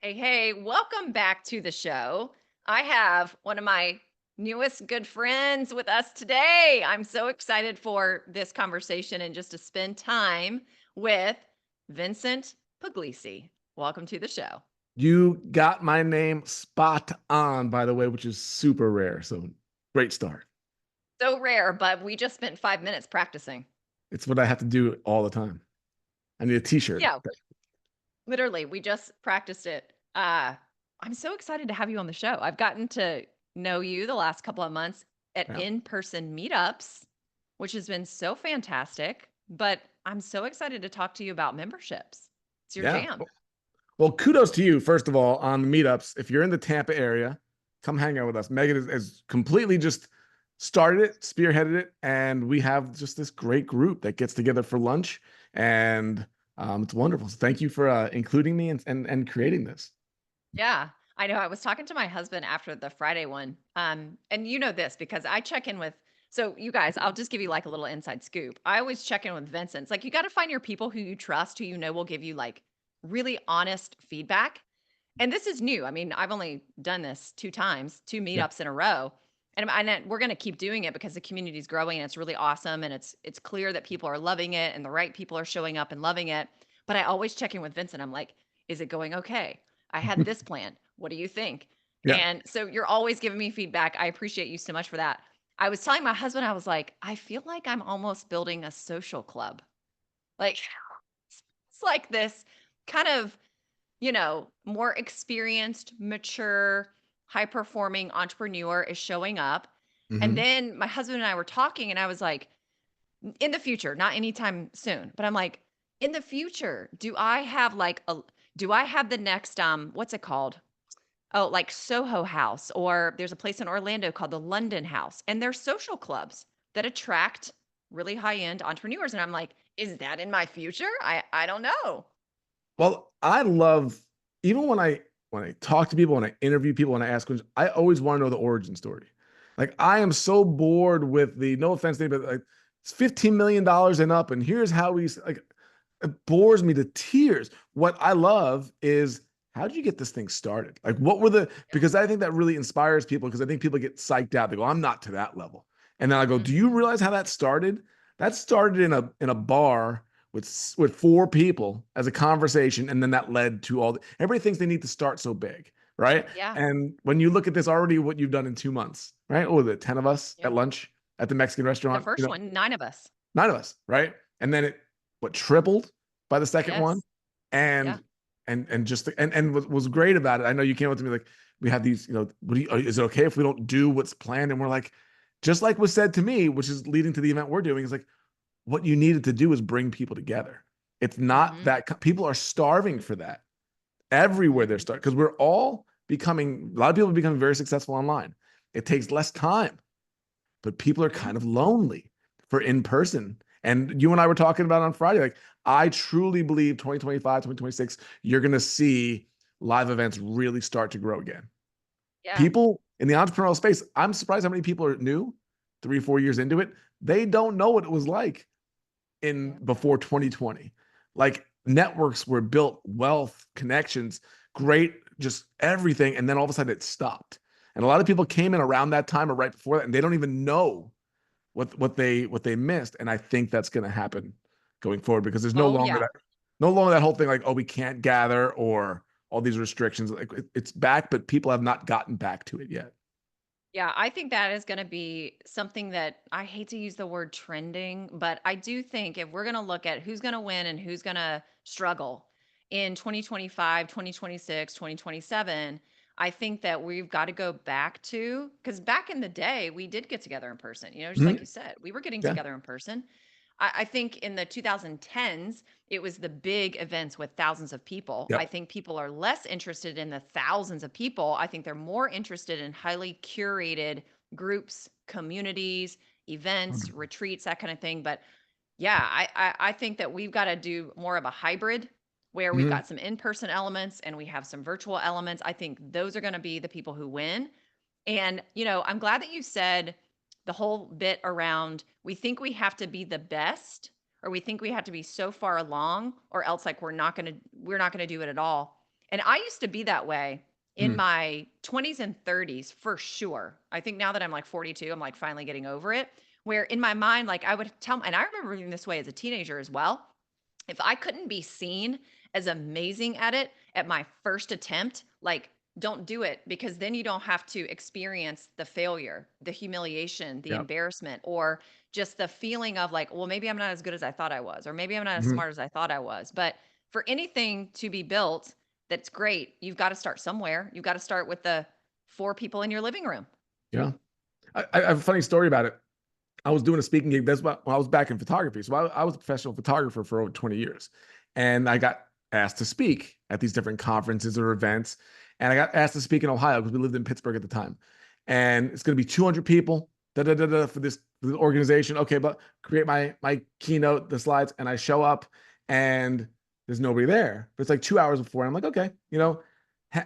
Hey, welcome back to the show. I have one of my newest good friends with us today. I'm so excited for this conversation and just to spend time with Vincent Pugliese. Welcome to the show. You got my name spot on, by the way, which is super rare. So great start. So rare, but we just spent 5 minutes practicing. It's what I have to do all the time. I need a t-shirt. Yeah, literally, we just practiced it. I'm so excited to have you on the show. I've gotten to know you the last couple of months at Yeah. in-person meetups, which has been so fantastic. But I'm so excited to talk to you about memberships. It's your Yeah. jam. Well, kudos to you, first of all, on the meetups. If you're in the Tampa area, come hang out with us. Megan has completely just started it, spearheaded it, and we have just this great group that gets together for lunch, and it's wonderful. So thank you for including me and creating this. Yeah, I know. I was talking to my husband after the Friday one. And you know this because I check in with, so you guys, I'll just give you like a little inside scoop. I always check in with Vincent. It's like you got to find your people who you trust, who you know will give you like really honest feedback. And this is new. I mean, I've only done this 2 times, 2 Yeah. meetups in a row. And we're going to keep doing it because the community is growing and it's really awesome and it's clear that people are loving it and the right people are showing up and loving it. But I always check in with Vincent. I'm like, is it going okay? I had this plan. What do you think? Yeah. And so you're always giving me feedback. I appreciate you so much for that. I was telling my husband, I was like, I feel like I'm almost building a social club. Like it's like this kind of, more experienced, mature, high performing entrepreneur is showing up. And Hmm. then my husband and I were talking, and I was like, in the future, not anytime soon, but I'm like, in the future, do I have the next, what's it called? Oh, like Soho House, or there's a place in Orlando called the London House, and they're social clubs that attract really high end entrepreneurs. And I'm like, is that in my future? I don't know. Well, I love even when I talk to people, when I interview people, when I ask questions, I always want to know the origin story. Like I am so bored with the no offense, Dave, but like it's $15 million and up, and here's how we like it bores me to tears. What I love is how did you get this thing started? Like what were the because I think that really inspires people because I think people get psyched out. They go, I'm not to that level. And then I go, do you Mhm. realize how that started? That started in a bar with four people as a conversation, and then that led to everybody thinks they need to start so big, right? Yeah. And when you look at this already, what you've done in 2 months, right? What was it, 10 of us at Yep. lunch at the Mexican The restaurant, first one, 9 of us. 9 of us, right? And then it what tripled by the second one, Yes. Yeah. and and what was great about it. I know you came up to me like we have these, what do you, is it okay if we don't do what's planned? And we're like, just like was said to me, which is leading to the event we're doing, is like what you needed to do is bring people together. It's not Mhm. that people are starving for that everywhere they're Mhm. starting because we're all becoming a lot of people are becoming very successful online. It takes less time, but people are Mhm. kind of lonely for in person. And you and I were talking about on Friday, like I truly believe 2025, 2026, you're going to see live events really start to grow again. Yeah. People in the entrepreneurial space, I'm surprised how many people are new 3 or 4 years into it. They don't know what it was like in Yeah. before 2020. Like networks were built, wealth, connections, great, just everything. And then all of a sudden it stopped. And a lot of people came in around that time or right before that, and they don't even know what they missed. And I think that's going to happen going forward because there's no Oh, longer yeah. that whole thing like, oh, we can't gather or all these restrictions. Like it's back, but people have not gotten back to it yet. Yeah, I think that is gonna be something that I hate to use the word trending, but I do think if we're gonna look at who's gonna win and who's gonna struggle in 2025, 2026, 2027, I think that we've got to go back to because back in the day, we did get together in person, just like Mhm. you said, we were getting Yeah. together in person. I think in the 2010s, it was the big events with thousands of people. I Yep. think people are less interested in the thousands of people. I think they're more interested in highly curated groups, communities, events, 100%. retreats, that kind of thing. But yeah, I think that we've got to do more of a hybrid where we've Mhm. got some in-person elements and we have some virtual elements. I think those are going to be the people who win. And, I'm glad that you said the whole bit around we think we have to be the best or we think we have to be so far along or else like we're not going to do it at all. And I used to be that way in Mm. my 20s and 30s for sure. I think now that I'm like 42, I'm like finally getting over it. Where in my mind, like I would tell, and I remember being this way as a teenager as well. If I couldn't be seen as amazing at it at my first attempt, like don't do it because then you don't have to experience the failure, the humiliation, the Yeah. embarrassment, or just the feeling of like, well, maybe I'm not as good as I thought I was, or maybe I'm not as Mhm. smart as I thought I was. But for anything to be built that's great, you've got to start somewhere. You've got to start with the four people in your living room. Yeah. I have a funny story about it. I was doing a speaking gig. That's when I was back in photography. So I was a professional photographer for over 20 years. And I got asked to speak at these different conferences or events. And I got asked to speak in Ohio because we lived in Pittsburgh at the time. And it's going to be 200 people for this organization. Okay, but create my keynote, the slides, and I show up and there's nobody there. But it's like 2 hours before. And I'm like, okay,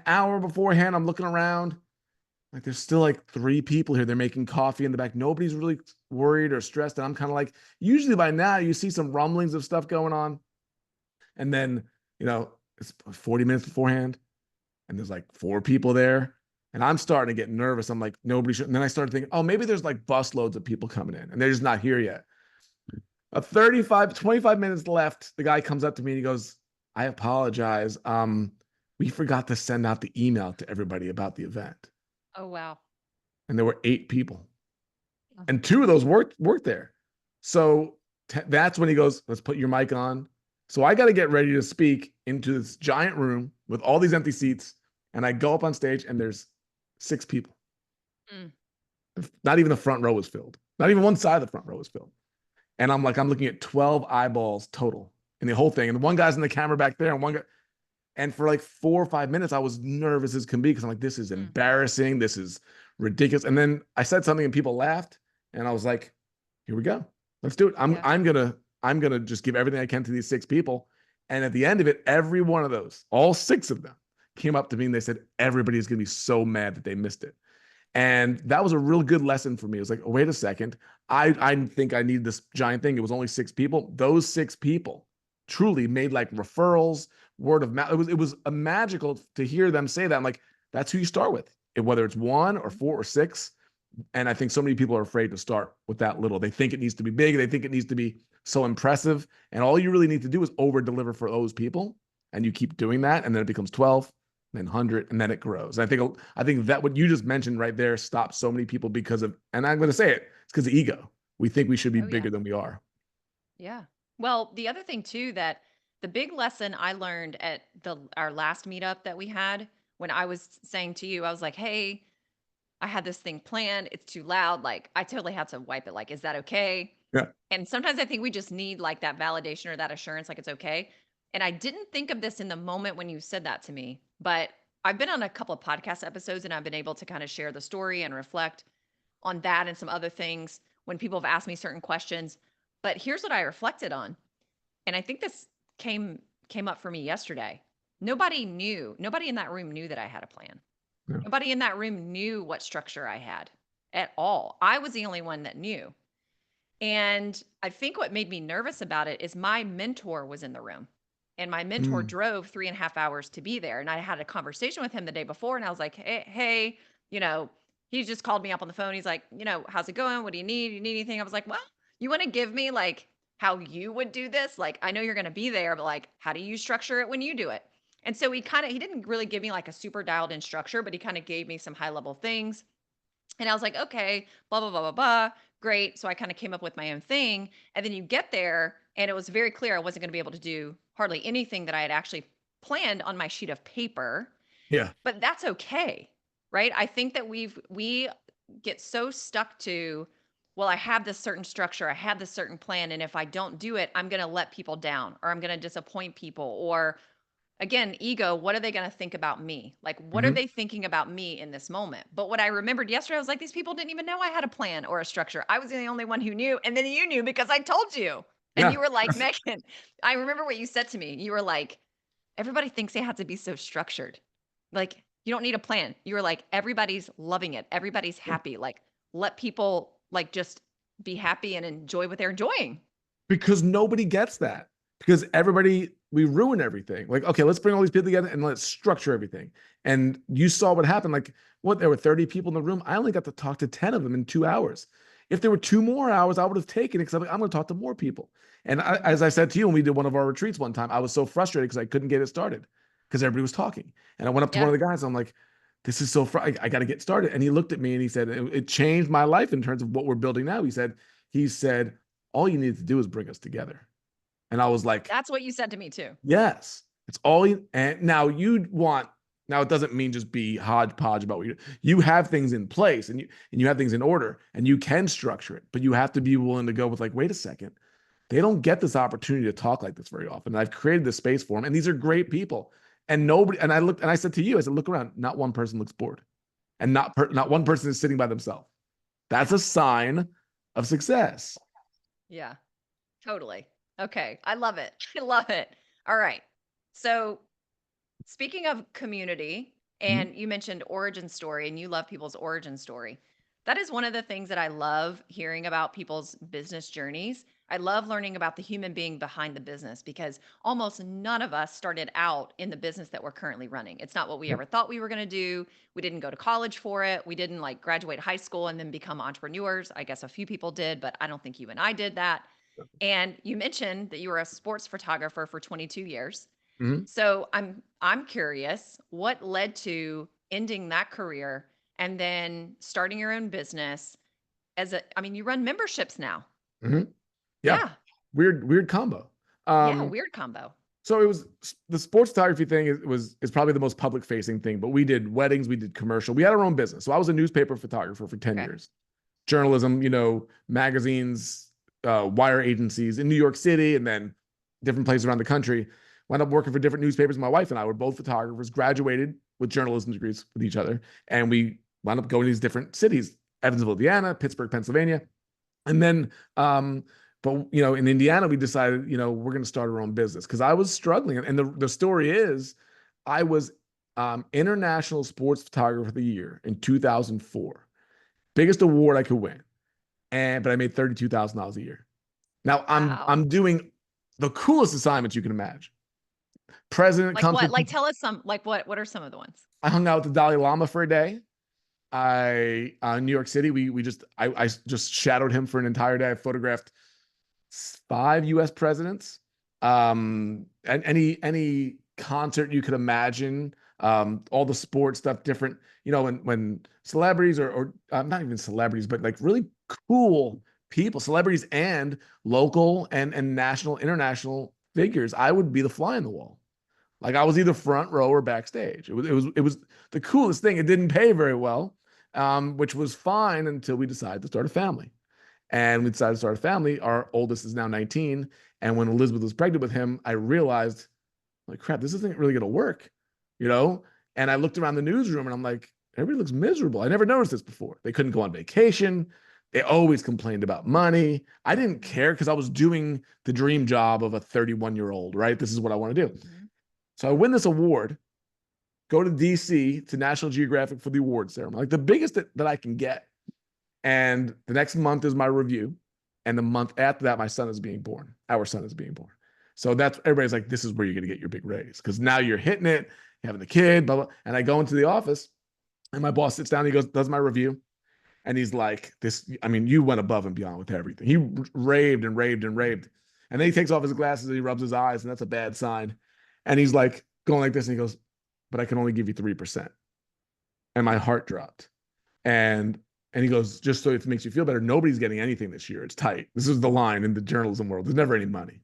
hour beforehand, I'm looking around. Like there's still like three people here. They're making coffee in the back. Nobody's really worried or stressed. And I'm kind of like, usually by now you see some rumblings of stuff going on. And then, it's 40 minutes beforehand and there's like four people there. And I'm starting to get nervous. I'm like, nobody should. And then I started thinking, oh, maybe there's like busloads of people coming in and they're just not here yet. 25 minutes left. The guy comes up to me and he goes, I apologize. We forgot to send out the email to everybody about the event. Oh, wow. And there were 8 people. Oh. And two of those worked there. So that's when he goes, let's put your mic on. So I got to get ready to speak into this giant room with all these empty seats. And I go up on stage and there's 6 people. Mm. Not even the front row was filled. Not even one side of the front row was filled. And I'm looking at 12 eyeballs total in the whole thing. And one guy's in the camera back there and one guy. And for like 4 or 5 minutes, I was nervous as can be because I'm like, this is embarrassing. This is ridiculous. And then I said something and people laughed. And I was like, here we go. Let's do it. I'm gonna just give everything I can to these 6 people. And at the end of it, every one of those, all 6 of them, came up to me and they said, everybody's gonna be so mad that they missed it. And that was a real good lesson for me. It was like, oh, wait a second. I think I need this giant thing. It was only 6 people. Those 6 people truly made like referrals, word of mouth. It was a magical to hear them say that. I'm like, that's who you start with, whether it's 1 or 4 or 6. And I think so many people are afraid to start with that little. They think it needs to be big. They think it needs to be so impressive. And all you really need to do is over deliver for those people. And you keep doing that. And then it becomes 12, then 100, and then it grows. And I think that what you just mentioned right there stops so many people because of, and I'm going to say it, it's because of ego. We think we should be Oh, yeah. bigger than we are. Yeah. Well, the other thing too that the big lesson I learned at our last meetup that we had when I was saying to you, I was like, "Hey, I had this thing planned. It's too loud." Like I totally had to wipe it. Like, is that okay? Yeah. And sometimes I think we just need like that validation or that assurance, like it's okay. And I didn't think of this in the moment when you said that to me, but I've been on a couple of podcast episodes and I've been able to kind of share the story and reflect on that and some other things when people have asked me certain questions. But here's what I reflected on. And I think this came up for me yesterday. Nobody in that room knew that I had a plan. Yeah. Nobody in that room knew what structure I had at all. I was the only one that knew. And I think what made me nervous about it is my mentor was in the room. And my mentor Mm. drove 3.5 hours to be there. And I had a conversation with him the day before. And I was like, hey, you know, he just called me up on the phone. He's like, how's it going? What do you need? You need anything? I was like, well, you want to give me like how you would do this? Like, I know you're going to be there, but like, how do you structure it when you do it? And so he didn't really give me like a super dialed in structure, but he kind of gave me some high level things. And I was like, okay, blah, blah, blah, blah, blah. Great. So I kind of came up with my own thing. And then you get there, and it was very clear I wasn't going to be able to do hardly anything that I had actually planned on my sheet of paper. Yeah. But that's okay. Right. I think that we get so stuck to, well, I have this certain structure, I have this certain plan. And if I don't do it, I'm going to let people down or I'm going to disappoint people or again, ego, what are they going to think about me? Like, what are Mm-hmm. they thinking about me in this moment? But what I remembered yesterday, I was like, these people didn't even know I had a plan or a structure. I was the only one who knew. And then you knew because I told you. And Yeah. you were like, Megan, I remember what you said to me. You were like, everybody thinks they have to be so structured. Like, you don't need a plan. You were like, everybody's loving it. Everybody's happy. Like, let people like just be happy and enjoy what they're enjoying. Because nobody gets that. because we ruin everything. Like, okay, let's bring all these people together and let's structure everything. And you saw what happened. Like, what, there were 30 people in the room. I only got to talk to 10 of them in 2 hours. If there were 2 more hours, I would have taken it because I'm going to talk to more people. And Mhm. as I said to you, when we did one of our retreats one time, I was so frustrated because I couldn't get it started because everybody was talking. And I went up to one Yeah. of the guys. I'm like, this is so I got to get started. And he looked at me and he said, it changed my life in terms of what we're building now. He said, all you need to do is bring us together. And I was like, That's what you said to me too. yes, it's all you. And now now it doesn't mean just be hodgepodge about what you have things in place and you have things in order and you can structure it, but you have to be willing to go with like, wait a second, they don't get this opportunity to talk like this very often. And I've created this space for them. And these are great people. And I looked and I said to you, I said, look around, not one person looks bored and not one person is sitting by themselves. That's Yeah. a sign of success. Yeah. Totally. Okay. I love it. I love it. All right. So, speaking of community, Mhm. and you mentioned origin story and you love people's origin story. That is one of the things that I love hearing about people's business journeys. I love learning about the human being behind the business because almost none of us started out in the business that we're currently running. It's not what we Yep. ever thought we were going to do. We didn't go to college for it. We didn't like graduate high school and then become entrepreneurs. I guess a few people did, but I don't think you and I did that. And you mentioned that you were a sports photographer for 22 years. Mhm. So I'm curious, what led to ending that career and then starting your own business as a I mean, you run memberships now. Mhm. Yeah. Yeah. Weird combo. Yeah, Um, weird combo. so it was the sports photography thing is probably the most public facing thing, but we did weddings, we did commercial, we had our own business. So I was a newspaper photographer for 10 Okay. years. Journalism, magazines, wire agencies in New York City, and then different places around the country. Wound up working for different newspapers. My wife and I were both photographers, graduated with journalism degrees with each other, and we wound up going to these different cities: Evansville, Indiana, Pittsburgh, Pennsylvania, and then but in Indiana we decided we're going to start our own business because I was struggling. And the story is I was international sports photographer of the year in 2004, biggest award I could win, but I made $32,000 a year. Now Wow. I'm doing the coolest assignments you can imagine. President Like comes what? to Like tell us some like what are some of the ones? I hung out with the Dalai Lama for a day. I in New York City, I just shadowed him for an entire day. I photographed 5 U.S. presidents, and any concert you could imagine, all the sports stuff, different. When celebrities or not even celebrities, but like really cool people, celebrities and local and national, international figures, I would be the fly on the wall. Like I was either front row or backstage. It was the coolest thing. It didn't pay very well, which was fine until we decided to start a family. And we decided to start a family. Our oldest is now 19. And when Elizabeth was pregnant with him, I realized, like, crap, this isn't really going to work, you know? And I looked around the newsroom and I'm like, everybody looks miserable. I never noticed this before. They couldn't go on vacation. They always complained about money. I didn't care because I was doing the dream job of a 31-year-old, right? This is what I want to do. Mhm. So I win this award, go to DC to National Geographic for the award ceremony, like the biggest that I can get. And the next month is my review. And the month after that, my son is being born. Our son is being born. So that's everybody's like, this is where you're going to get your big raise because now you're hitting it, having the kid, blah, blah. And I go into the office and my boss sits down, he goes, does my review. And he's like, this, I mean, you went above and beyond with everything. He raved and raved and raved. And then he takes off his glasses and he rubs his eyes, and that's a bad sign. And he's like going like this, and he goes, but I can only give you 3%. And my heart dropped. And he goes, just so it makes you feel better, nobody's getting anything this year. It's tight. This is the line in the journalism world. There's never any money.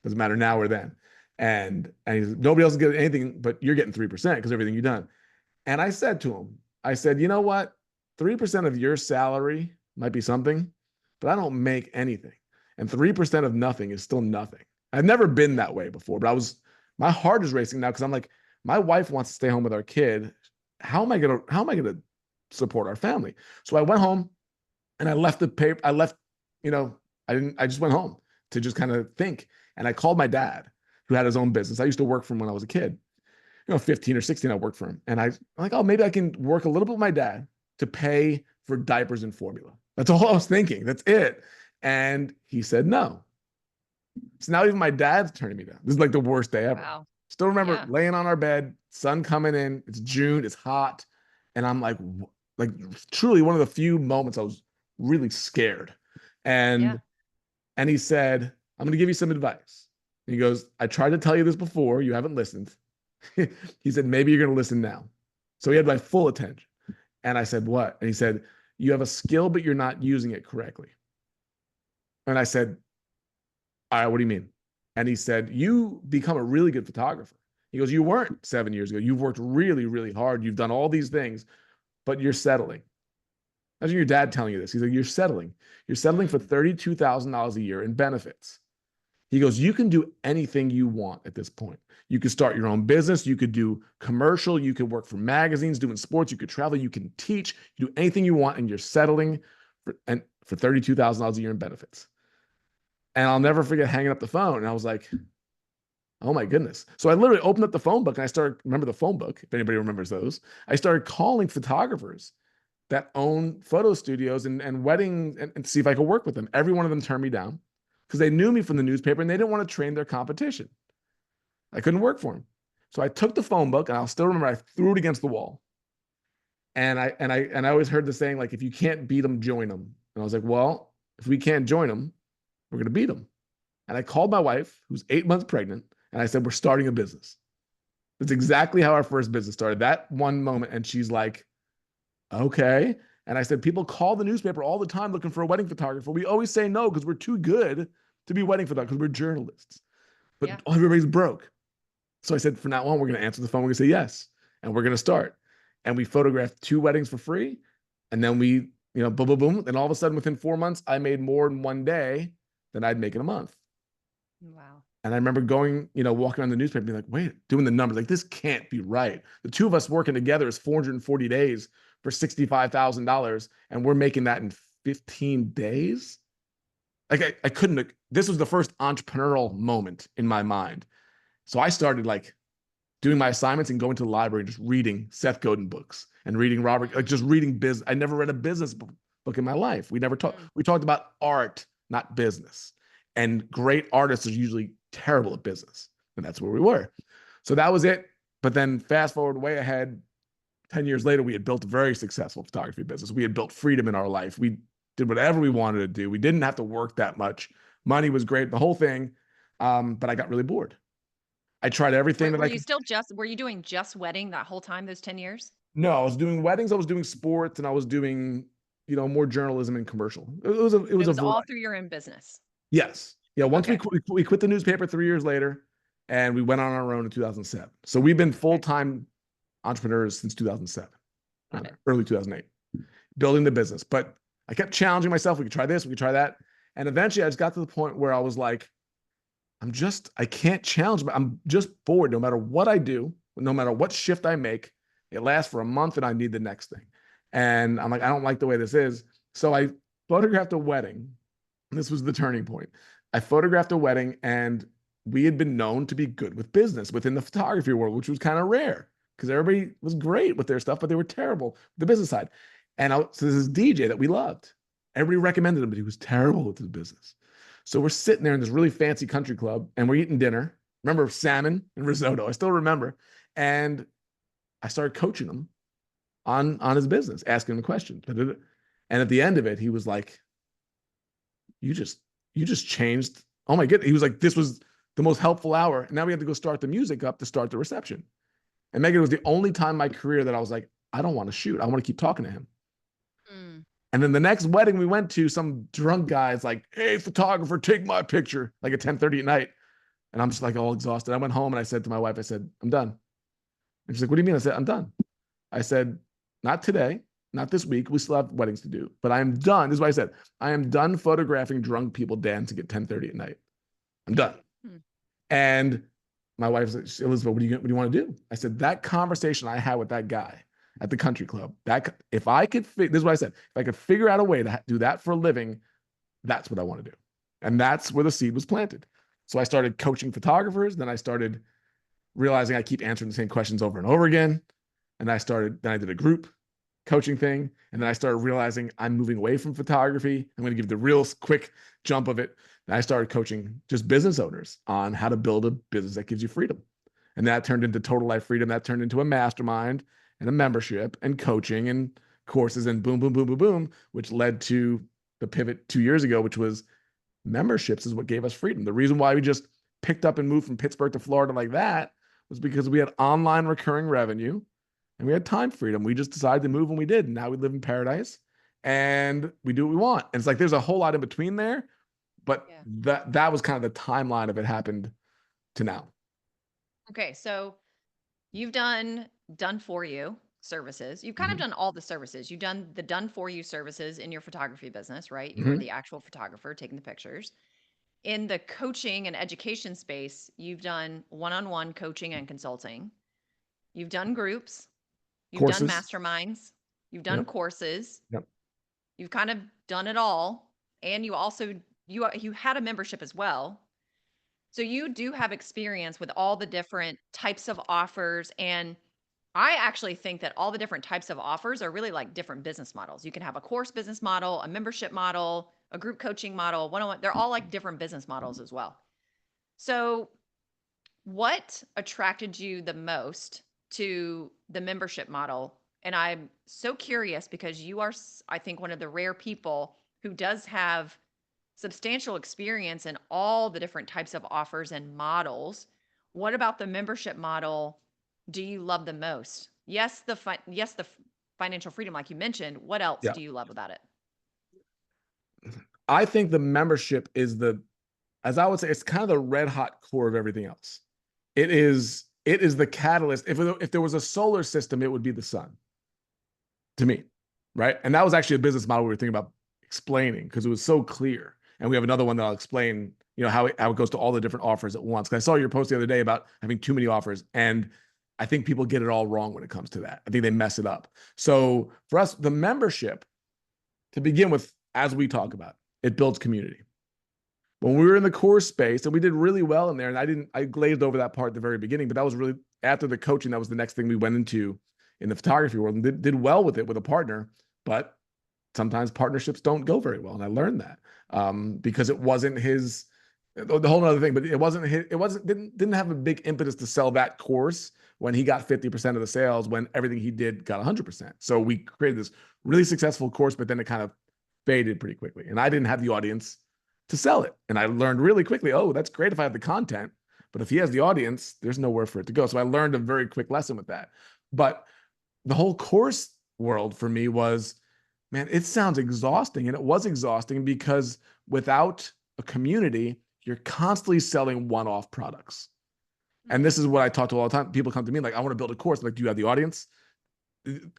Doesn't matter now or then. And he's nobody else is getting anything, but you're getting 3% because everything you've done. And I said to him, I said, you know what? 3% of your salary might be something, but I don't make anything. And 3% of nothing is still nothing. I've never been that way before, but my heart is racing now because I'm like, my wife wants to stay home with our kid. How am I gonna support our family? So I went home and I left the paper. I just went home to just kind of think. And I called my dad, who had his own business. I used to work for him when I was a kid. 15 or 16, I worked for him. And I'm like, oh, maybe I can work a little bit with my dad to pay for diapers and formula. That's all I was thinking. That's it. And he said no. So now even my dad's turning me down. This is like the worst day ever. Wow. Still remember Yeah. laying on our bed, sun coming in. It's June, it's hot. And I'm like truly one of the few moments I was really scared. Yeah. And he said, I'm going to give you some advice. And he goes, I tried to tell you this before. You haven't listened. He said, maybe you're going to listen now. So he had my full attention. And I said, what? And he said, you have a skill, but you're not using it correctly. And I said, all right, what do you mean? And he said, you become a really good photographer. He goes, you weren't 7 years ago. You've worked really, really hard. You've done all these things, but you're settling. Imagine your dad telling you this. He's like, you're settling. You're settling for $32,000 a year in benefits. He goes, you can do anything you want at this point. You could start your own business. You could do commercial. You could work for magazines, doing sports. You could travel. You can teach. You do anything you want, and you're settling for $32,000 a year in benefits. And I'll never forget hanging up the phone. And I was like, oh my goodness. So I literally opened up the phone book and I started, remember the phone book, if anybody remembers those. I started calling photographers that own photo studios and weddings and see if I could work with them. Every one of them turned me down because they knew me from the newspaper and they didn't want to train their competition. I couldn't work for them. So I took the phone book and I'll still remember I threw it against the wall. And I always heard the saying, like, if you can't beat them, join them. And I was like, well, if we can't join them, we're going to beat them. And I called my wife, who's 8 months pregnant, and I said, we're starting a business. That's exactly how our first business started. That one moment. And she's like, okay. And I said, people call the newspaper all the time looking for a wedding photographer. We always say no because we're too good to be wedding photographers because we're journalists. But Yeah. everybody's broke. So I said, from now on, we're going to answer the phone. We're going to say yes. And we're going to start. And we photographed 2 weddings for free. And then we, boom, boom, boom. And all of a sudden, within 4 months, I made more in one day than I'd make in a month. Wow. And I remember going, walking around the newspaper and being like, wait, doing the numbers, like, this can't be right. The 2 of us working together is 440 days for $65,000. And we're making that in 15 days. Like I couldn't, this was the first entrepreneurial moment in my mind. So I started like doing my assignments and going to the library and just reading Seth Godin books and reading Robert, like just reading business. I never read a business book in my life. We never talked, we talked about art, not business. And great artists are usually terrible at business. And that's where we were. So that was it. But then fast forward way ahead, 10 years later, we had built a very successful photography business. We had built freedom in our life. We did whatever we wanted to do. We didn't have to work that much. Money was great, the whole thing. But I got really bored. I tried everything that Were I you could. still were you doing just wedding that whole time, those 10 years? No, I was doing weddings, I was doing sports, and I was doing, more journalism and commercial. It was It a was all variety. through your own business. Yes. Yeah. Once Okay. we quit the newspaper 3 years later, and we went on our own in 2007. So we've been full-time entrepreneurs since 2007, early 2008, building the business. But I kept challenging myself. We could try this, we could try that. And eventually I just got to the point where I was like, I can't challenge, but I'm just bored. No matter what I do, no matter what shift I make, it lasts for a month and I need the next thing. And I'm like, I don't like the way this is. So I photographed a wedding. And this was the turning point. I photographed a wedding and we had been known to be good with business within the photography world, which was kind of rare because everybody was great with their stuff, but they were terrible with the business side. So this is DJ that we loved. Everybody recommended him, but he was terrible with his business. So we're sitting there in this really fancy country club and we're eating dinner. Remember salmon and risotto? I still remember. And I started coaching him on his business, asking him questions. And at the end of it, he was like, you just changed. Oh my goodness. He was like, this was the most helpful hour. And now we have to go start the music up to start the reception. And Megan, it was the only time in my career that I was like, I don't want to shoot. I want to keep talking to him. Mm. And then the next wedding we went to, some drunk guy's like, hey, photographer, take my picture, like at 10:30 at night. And I'm just like all exhausted. I went home and I said to my wife, I said, I'm done. And she's like, what do you mean? I said, I'm done. I said, not today, not this week. We still have weddings to do, but I am done. This is what I said. I am done photographing drunk people dancing at 10:30 at night. I'm done. Hmm. And my wife said, Elizabeth, what do you want to do? I said, that conversation I had with that guy at the country club, that if I could, this is what I said, if I could figure out a way to do that for a living, that's what I want to do. And that's where the seed was planted. So I started coaching photographers. Then I started realizing I keep answering the same questions over and over again. And then I did a group. coaching thing. And then I started realizing I'm moving away from photography. I'm going to give the real quick jump of it. And I started coaching just business owners on how to build a business that gives you freedom. And that turned into Total Life Freedom. That turned into a mastermind and a membership and coaching and courses and boom, boom, boom, boom, boom, which led to the pivot 2 years ago, which was memberships is what gave us freedom. The reason why we just picked up and moved from Pittsburgh to Florida like that was because we had online recurring revenue and we had time freedom. We just decided to move when we did. And now we live in paradise and we do what we want. And it's like there's a whole lot in between there, but that was kind of the timeline of it happened to now. Okay, so you've done for you services. You've kind of done all the services. You've done the done for you services in your photography business, right? You were the actual photographer taking the pictures. In the coaching and education space, you've done one-on-one coaching and consulting. You've done groups. You've done masterminds. You've done courses. Yep. You've kind of done it all. And you also, you had a membership as well. So you do have experience with all the different types of offers. And I actually think that all the different types of offers are really like different business models. You can have a course business model, a membership model, a group coaching model, one-on-one. They're all like different business models as well. So what attracted you the most to the membership model? And I'm so curious because you are, I think, one of the rare people who does have substantial experience in all the different types of offers and models. What about the membership model do you love the most? Yes, the financial freedom, like you mentioned. What else do you love about it? I think the membership is as I would say, it's kind of the red hot core of everything else. It is the catalyst. If there was a solar system, it would be the sun to me, right? And that was actually a business model we were thinking about explaining because it was so clear. And we have another one that I'll explain, how it goes to all the different offers at once. Because I saw your post the other day about having too many offers, and I think people get it all wrong when it comes to that. I think they mess it up. So for us, the membership, to begin with, as we talk about, it builds community. When we were in the course space, and we did really well in there, and I glazed over that part at the very beginning, but that was really after the coaching, that was the next thing we went into in the photography world and did well with it with a partner. But sometimes partnerships don't go very well. And I learned that because it wasn't the whole other thing, but didn't have a big impetus to sell that course when he got 50% of the sales, when everything he did got 100%. So we created this really successful course, but then it kind of faded pretty quickly. And I didn't have the audience to sell it. And I learned really quickly, oh, that's great if I have the content, but if he has the audience, there's nowhere for it to go. So I learned a very quick lesson with that. But the whole course world for me was, man, it sounds exhausting. And it was exhausting because without a community, you're constantly selling one-off products. And this is what I talk to all the time. People come to me like, I want to build a course. I'm like, do you have the audience?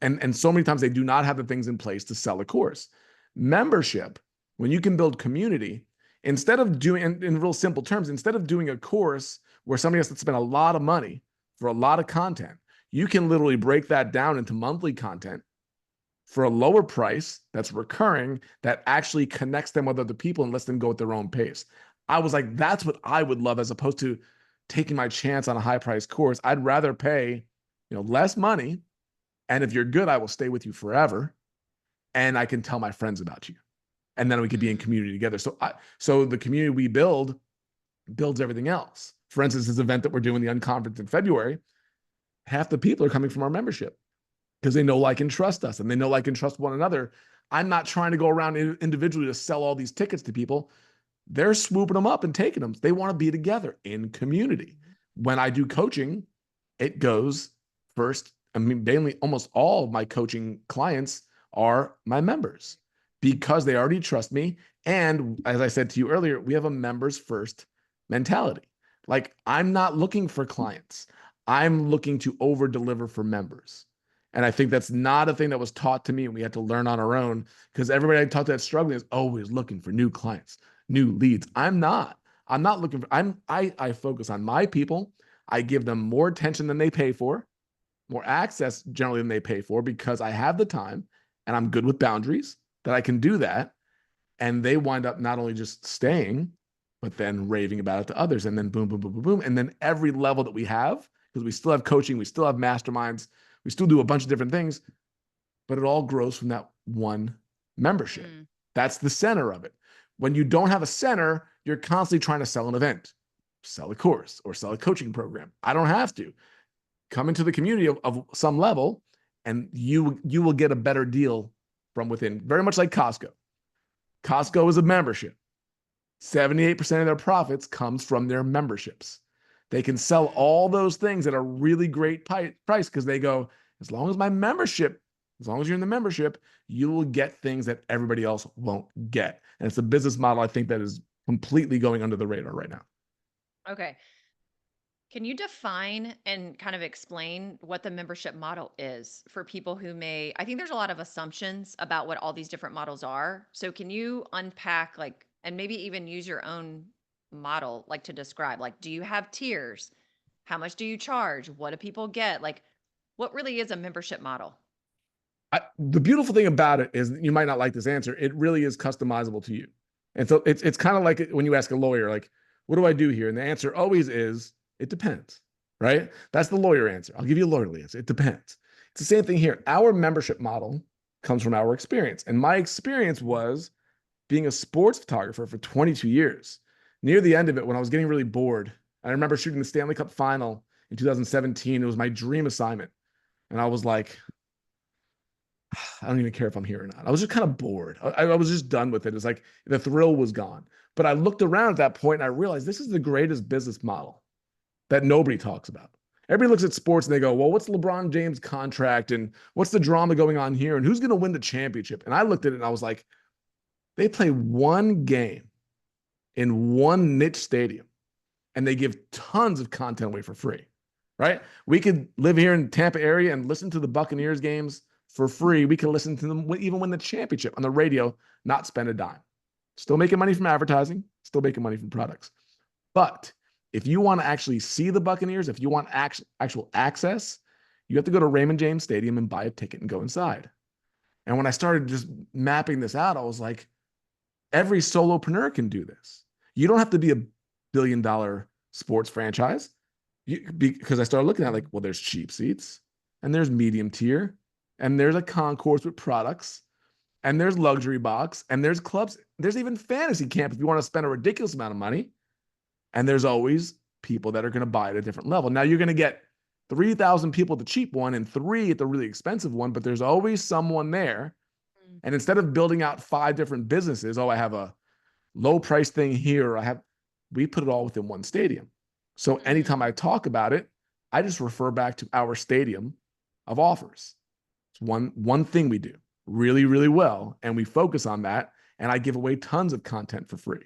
And so many times they do not have the things in place to sell a course. Membership, when you can build community, instead of doing, in real simple terms, instead of doing a course where somebody has to spend a lot of money for a lot of content, you can literally break that down into monthly content for a lower price that's recurring, that actually connects them with other people and lets them go at their own pace. I was like, that's what I would love, as opposed to taking my chance on a high price course. I'd rather pay, less money. And if you're good, I will stay with you forever. And I can tell my friends about you. And then we could be in community together. So the community we builds everything else. For instance, this event that we're doing, the Unconference in February, half the people are coming from our membership because they know, like, and trust us, and they know, like, and trust one another. I'm not trying to go around individually to sell all these tickets to people. They're swooping them up and taking them. They want to be together in community. When I do coaching, it goes first. I mean, mainly almost all of my coaching clients are my members because they already trust me. And as I said to you earlier, we have a members first mentality. Like, I'm not looking for clients. I'm looking to over deliver for members. And I think that's not a thing that was taught to me, and we had to learn on our own, because everybody I talked to that's struggling is always looking for new clients, new leads. I'm not looking for, I focus on my people. I give them more attention than they pay for, more access generally than they pay for, because I have the time and I'm good with boundaries that I can do that. And they wind up not only just staying, but then raving about it to others. And then boom, boom, boom, boom, boom. And then every level that we have, because we still have coaching, we still have masterminds, we still do a bunch of different things. but it all grows from that one membership. Mm. That's the center of it. When you don't have a center, you're constantly trying to sell an event, sell a course, or sell a coaching program. I don't have to. Come into the community of some level, and you will get a better deal from within. Very much like Costco. Costco is a membership. 78% of their profits comes from their memberships. They can sell all those things at a really great price because they go, as long as you're in the membership, you will get things that everybody else won't get. And it's a business model, I think, that is completely going under the radar right now. Okay. Can you define and kind of explain what the membership model is for people who I think there's a lot of assumptions about what all these different models are. So can you unpack and maybe even use your own model, to describe, do you have tiers? How much do you charge? What do people get? What really is a membership model? The beautiful thing about it is, you might not like this answer, it really is customizable to you. And so it's kind of like when you ask a lawyer, like, what do I do here? And the answer always is, it depends, right? That's the lawyer answer. I'll give you a lawyerly answer. It depends. It's the same thing here. Our membership model comes from our experience. And my experience was being a sports photographer for 22 years. Near the end of it, when I was getting really bored, I remember shooting the Stanley Cup final in 2017. It was my dream assignment. And I was like, I don't even care if I'm here or not. I was just kind of bored. I was just done with it. It's like the thrill was gone. But I looked around at that point and I realized this is the greatest business model that nobody talks about. Everybody looks at sports and they go, well, what's LeBron James' contract and what's the drama going on here and who's going to win the championship? And I looked at it and I was like, they play one game in one niche stadium and they give tons of content away for free, right? We could live here in the Tampa area and listen to the Buccaneers games for free. We can listen to them even win the championship on the radio, not spend a dime. Still making money from advertising, still making money from products. But if you want to actually see the Buccaneers, if you want actual access, you have to go to Raymond James Stadium and buy a ticket and go inside. And when I started just mapping this out, I was like, every solopreneur can do this. You don't have to be a billion-dollar sports franchise. Because I started looking at well, there's cheap seats, and there's medium tier, and there's a concourse with products, and there's luxury box, and there's clubs. There's even fantasy camp if you want to spend a ridiculous amount of money. And there's always people that are going to buy at a different level. Now you're going to get 3,000 people at the cheap one and 3 at the really expensive one, but there's always someone there. And instead of building out 5 different businesses, I have a low price thing here, we put it all within one stadium. So anytime I talk about it, I just refer back to our stadium of offers. It's one thing we do really, really well, and we focus on that, and I give away tons of content for free.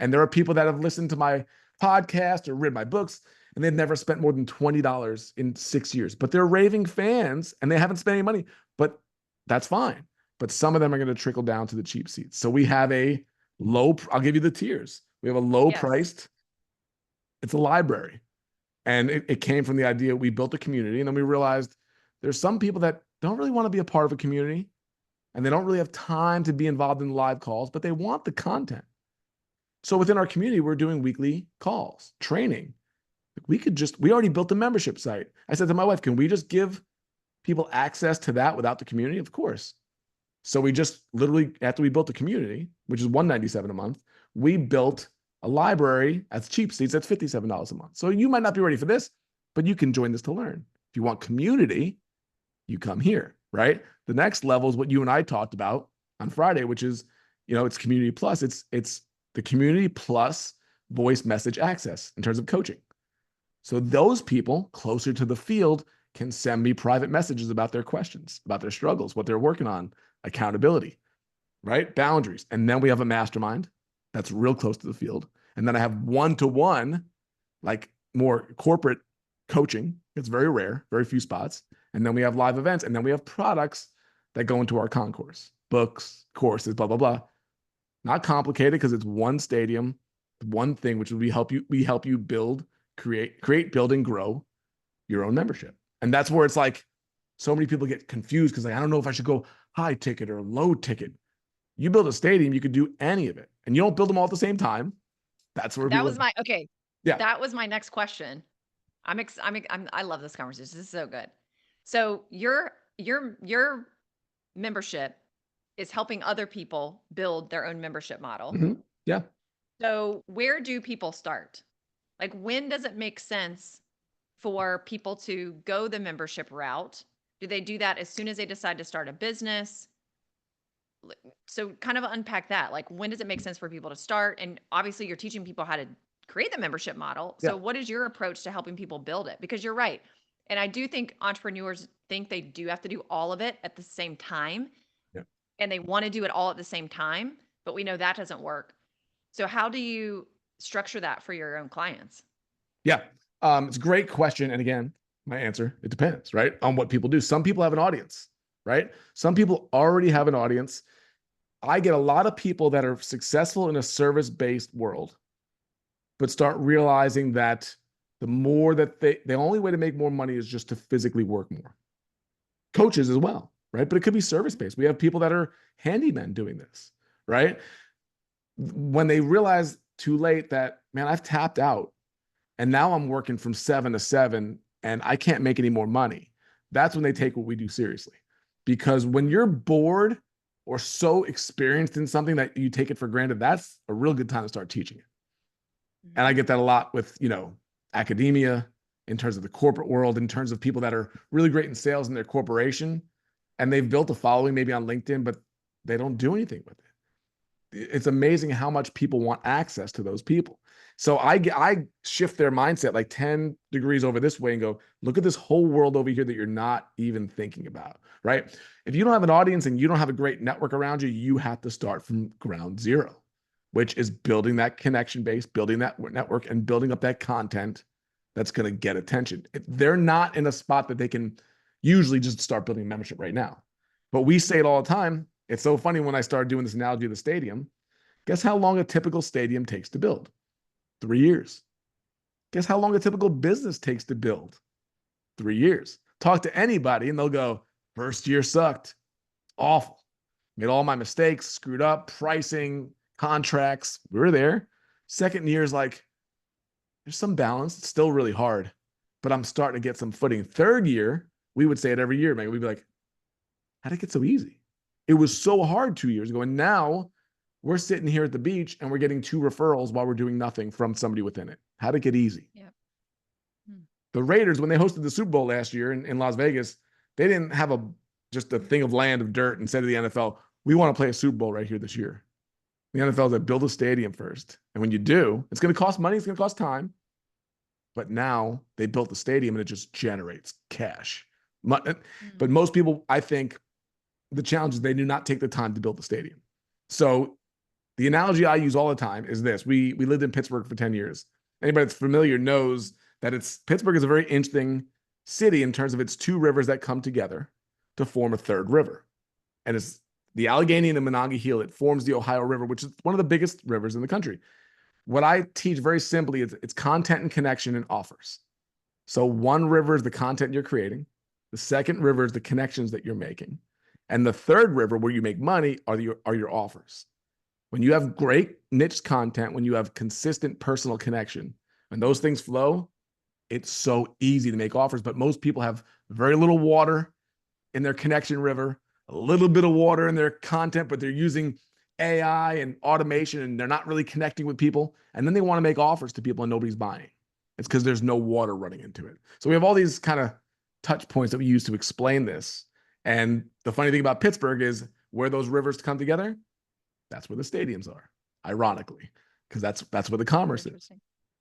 And there are people that have listened to my podcast or read my books, and they've never spent more than $20 in 6 years, but they're raving fans and they haven't spent any money, but that's fine. But some of them are going to trickle down to the cheap seats. So we have I'll give you the tiers. We have a low priced, it's a library. And it came from the idea we built a community, and then we realized there's some people that don't really want to be a part of a community, and they don't really have time to be involved in live calls, but they want the content. So within our community, we're doing weekly calls, training. We already built a membership site. I said to my wife, can we just give people access to that without the community? Of course. So we just literally, after we built the community, which is $197 a month, we built a library at cheap seats that's $57 a month. So you might not be ready for this, but you can join this to learn. If you want community, you come here, right? The next level is what you and I talked about on Friday, which is, it's community plus. It's the community plus voice message access in terms of coaching. So those people closer to the field can send me private messages about their questions, about their struggles, what they're working on, accountability, right? Boundaries. And then we have a mastermind that's real close to the field. And then I have one-to-one, more corporate coaching. It's very rare, very few spots. And then we have live events. And then we have products that go into our concourse, books, courses, blah, blah, blah. Not complicated because it's one stadium, one thing, which we help you build, create, build, and grow your own membership. And that's where it's so many people get confused because I don't know if I should go high ticket or low ticket. You build a stadium, you could do any of it. And you don't build them all at the same time. That's where that was my okay. Yeah. That was my next question. I love this conversation. This is so good. So your membership is helping other people build their own membership model. Yeah. So, where do people start? Like, when does it make sense for people to go the membership route? Do they do that as soon as they decide to start a business? So, kind of unpack that. Like, when does it make sense for people to start? And obviously, you're teaching people how to create the membership model. Yeah. So, what is your approach to helping people build it? Because you're right. And I do think entrepreneurs think they do have to do all of it at the same time, Yeah. and they want to do it all at the same time, but we know that doesn't work. So, how do you structure that for your own clients? Yeah. It's a great question. And again, my answer, it depends, right? On what people do. Some people have an audience, right? Some people already have an audience. I get a lot of people that are successful in a service-based world, but start realizing that the more that the only way to make more money is just to physically work more. Coaches as well, right? But it could be service-based. We have people that are handymen doing this, right? When they realize too late that, man, I've tapped out and now I'm working from 7 to 7 and I can't make any more money. That's when they take what we do seriously. Because when you're bored or so experienced in something that you take it for granted, that's a real good time to start teaching it. And I get that a lot with, academia, in terms of the corporate world, in terms of people that are really great in sales in their corporation, and they've built a following maybe on LinkedIn, but they don't do anything with it. It's amazing how much people want access to those people. So I shift their mindset like 10 degrees over this way and go, look at this whole world over here that you're not even thinking about, right? If you don't have an audience and you don't have a great network around you, you have to start from ground zero, which is building that connection base, building that network, and building up that content that's going to get attention. They're not in a spot that they can usually just start building a membership right now. But we say it all the time. It's so funny when I started doing this analogy of the stadium. Guess how long a typical stadium takes to build? 3 years. Guess how long a typical business takes to build? 3 years. Talk to anybody and they'll go, first year sucked. Awful. Made all my mistakes, screwed up, pricing, contracts. We were there. Second year is like, there's some balance. It's still really hard, but I'm starting to get some footing. Third year, we would say it every year, man. We'd be like, how did it get so easy? It was so hard 2 years ago. And now we're sitting here at the beach and we're getting 2 referrals while we're doing nothing from somebody within it. How'd it get easy? Yeah. The Raiders, when they hosted the Super Bowl last year in Las Vegas, they didn't have just a thing of land of dirt and said to the NFL, we want to play a Super Bowl right here this year. The NFL said, build a stadium first. And when you do, it's going to cost money. It's going to cost time. But now they built the stadium and it just generates cash. But most people, I think, the challenge is they do not take the time to build the stadium. So the analogy I use all the time is this. We lived in Pittsburgh for 10 years. Anybody that's familiar knows that Pittsburgh is a very interesting city in terms of its 2 rivers that come together to form a third river. And it's the Allegheny and the Monongahela. It forms the Ohio River, which is one of the biggest rivers in the country. What I teach very simply is it's content and connection and offers. So one river is the content you're creating. The second river is the connections that you're making. And the third river where you make money are your offers. When you have great niche content, when you have consistent personal connection, and those things flow, it's so easy to make offers. But most people have very little water in their connection river, a little bit of water in their content, but they're using AI and automation and they're not really connecting with people. And then they want to make offers to people and nobody's buying. It's because there's no water running into it. So we have all these kind of touch points that we use to explain this. And the funny thing about Pittsburgh is where those rivers come together, that's where the stadiums are, ironically, because that's where the commerce is.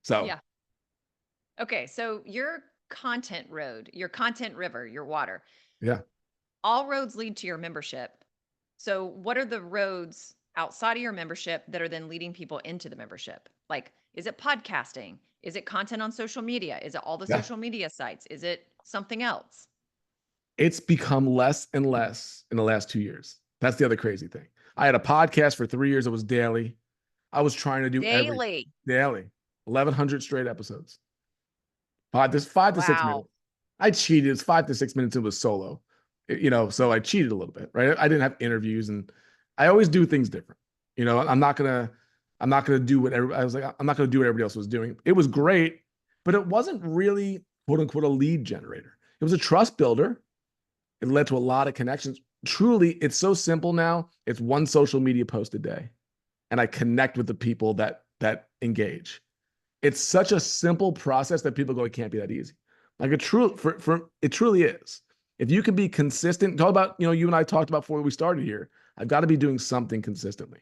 So yeah. Okay, so your content road, your content river, your water. Yeah. All roads lead to your membership. So what are the roads outside of your membership that are then leading people into the membership? Like, is it podcasting? Is it content on social media? Is it all the social media sites? Is it something else? It's become less and less in the last 2 years. That's the other crazy thing. I had a podcast for 3 years. It was daily. I was trying to do daily, 1,100 straight episodes. 5 to 6 minutes. I cheated. It's 5 to 6 minutes. It was solo, so I cheated a little bit, right? I didn't have interviews and I always do things different. I'm not going to do what I'm not going to do what everybody else was doing. It was great, but it wasn't really quote unquote a lead generator. It was a trust builder. It led to a lot of connections. truly, it's so simple now. It's one social media post a day, and I connect with the people that engage. It's such a simple process that people go, it can't be that easy. Like it true for it truly is. If you can be consistent, talk about, you and I talked about before we started here. I've got to be doing something consistently.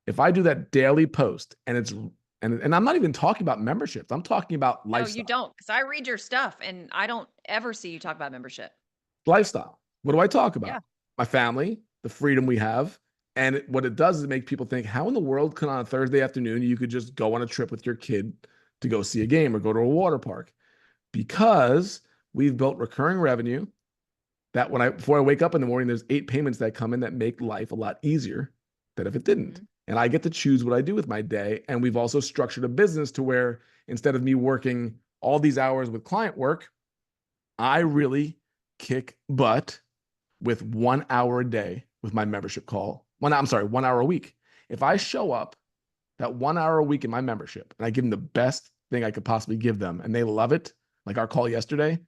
If I do that daily post and I'm not even talking about memberships, I'm talking about No, you lifestyle. don't, because I read your stuff and I don't ever see you talk about membership. Lifestyle. What do I talk Yeah. about? My family, the freedom we have. And what it does is make people think, how in the world can on a Thursday afternoon you could just go on a trip with your kid to go see a game or go to a water park? Because we've built recurring revenue that before I wake up in the morning, there's 8 payments that come in that make life a lot easier than if it didn't. Mhm. And I get to choose what I do with my day. And we've also structured a business to where instead of me working all these hours with client work, I really kick butt with 1 hour a day with my membership call. I'm sorry, 1 hour a week. If I show up that 1 hour a week in my membership and I give them the best thing I could possibly give them and they love it, like our call yesterday,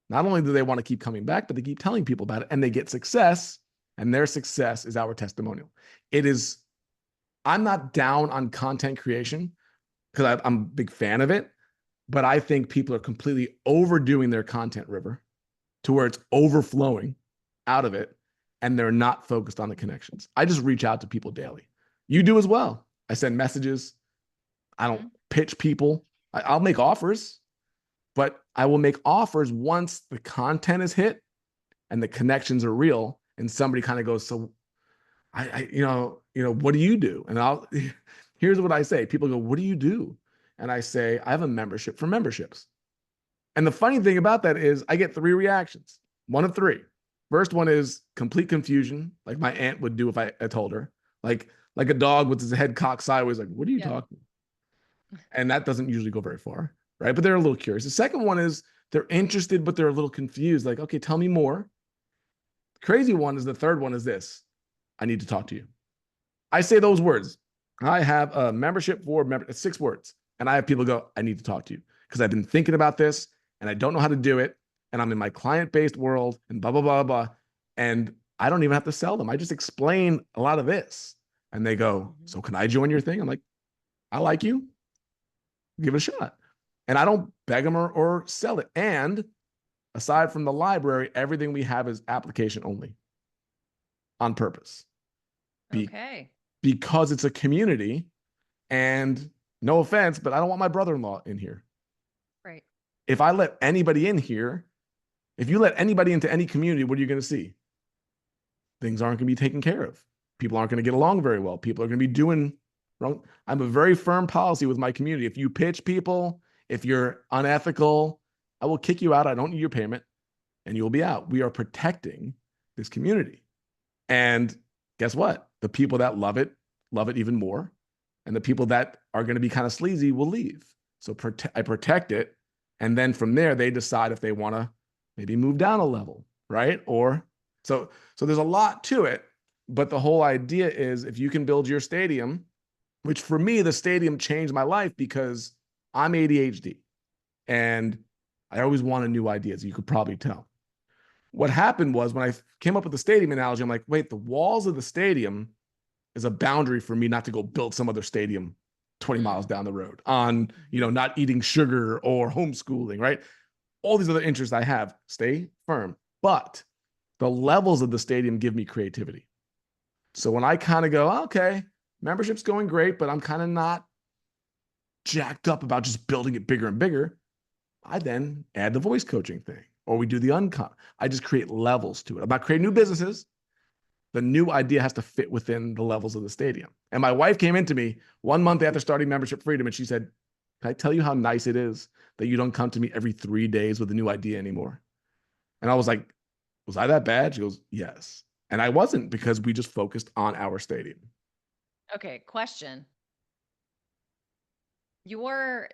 not only do they want to keep coming back, but they keep telling people about it and they get success, and their success is our testimonial. It is, I'm not down on content creation because I'm a big fan of it, but I think people are completely overdoing their content river to where it's overflowing out of it and they're not focused on the connections. I just reach out to people daily. You do as well. I send messages. I don't Mhm. pitch people. I'll make offers, but I will make offers once the content is hit and the connections are real. And somebody kind of goes, so what do you do? And here's what I say. People go, what do you do? And I say, I have a membership for memberships. And the funny thing about that is I get 3 reactions, one of three. First one is complete confusion, like my aunt would do if I told her, like a dog with his head cocked sideways, like, what are you Yeah. talking? And that doesn't usually go very far, right? But they're a little curious. The second one is they're interested, but they're a little confused, like, okay, tell me more. The crazy one is the third one is this: I need to talk to you. I say those words. I have a membership for it's 6 words. And I have people go, I need to talk to you because I've been thinking about this and I don't know how to do it. And I'm in my client based world and blah, blah, blah, blah. And I don't even have to sell them. I just explain a lot of this. And they go, Mhm. so can I join your thing? I'm like, I like you. Give it a shot. And I don't beg them or sell it. And aside from the library, everything we have is application only on purpose. Be, Okay. because it's a community. And no offense, but I don't want my brother-in-law in here. Right. If I let anybody in here, if you let anybody into any community, what are you going to see? Things aren't going to be taken care of. People aren't going to get along very well. People are going to be doing wrong. I'm a very firm policy with my community. If you pitch people, if you're unethical, I will kick you out. I don't need your payment and you'll be out. We are protecting this community. And guess what? The people that love it even more. And the people that are going to be kind of sleazy will leave. So I protect it. And then from there, they decide if they want to maybe move down a level, right? Or so there's a lot to it. But the whole idea is if you can build your stadium, which for me, the stadium changed my life because I'm ADHD and I always wanted new ideas. You could probably tell. What happened was when I came up with the stadium analogy, I'm like, wait, the walls of the stadium is a boundary for me not to go build some other stadium 20 miles Mm. down the road on, Mhm. not eating sugar or homeschooling, right? All these other interests I have stay firm. But the levels of the stadium give me creativity. So when I kind of go, okay, membership's going great, but I'm kind of not jacked up about just building it bigger and bigger, I then add the voice coaching thing or we do the uncon. I just create levels to it. I'm not creating new Mhm. businesses. The new idea has to fit within the levels of the stadium. And my wife came into me 1 month after starting Membership Freedom and she said, can I tell you how nice it is that you don't come to me every 3 days with a new idea anymore? And I was like, was I that bad? She goes, yes. And I wasn't because we just focused on our stadium. Okay, question.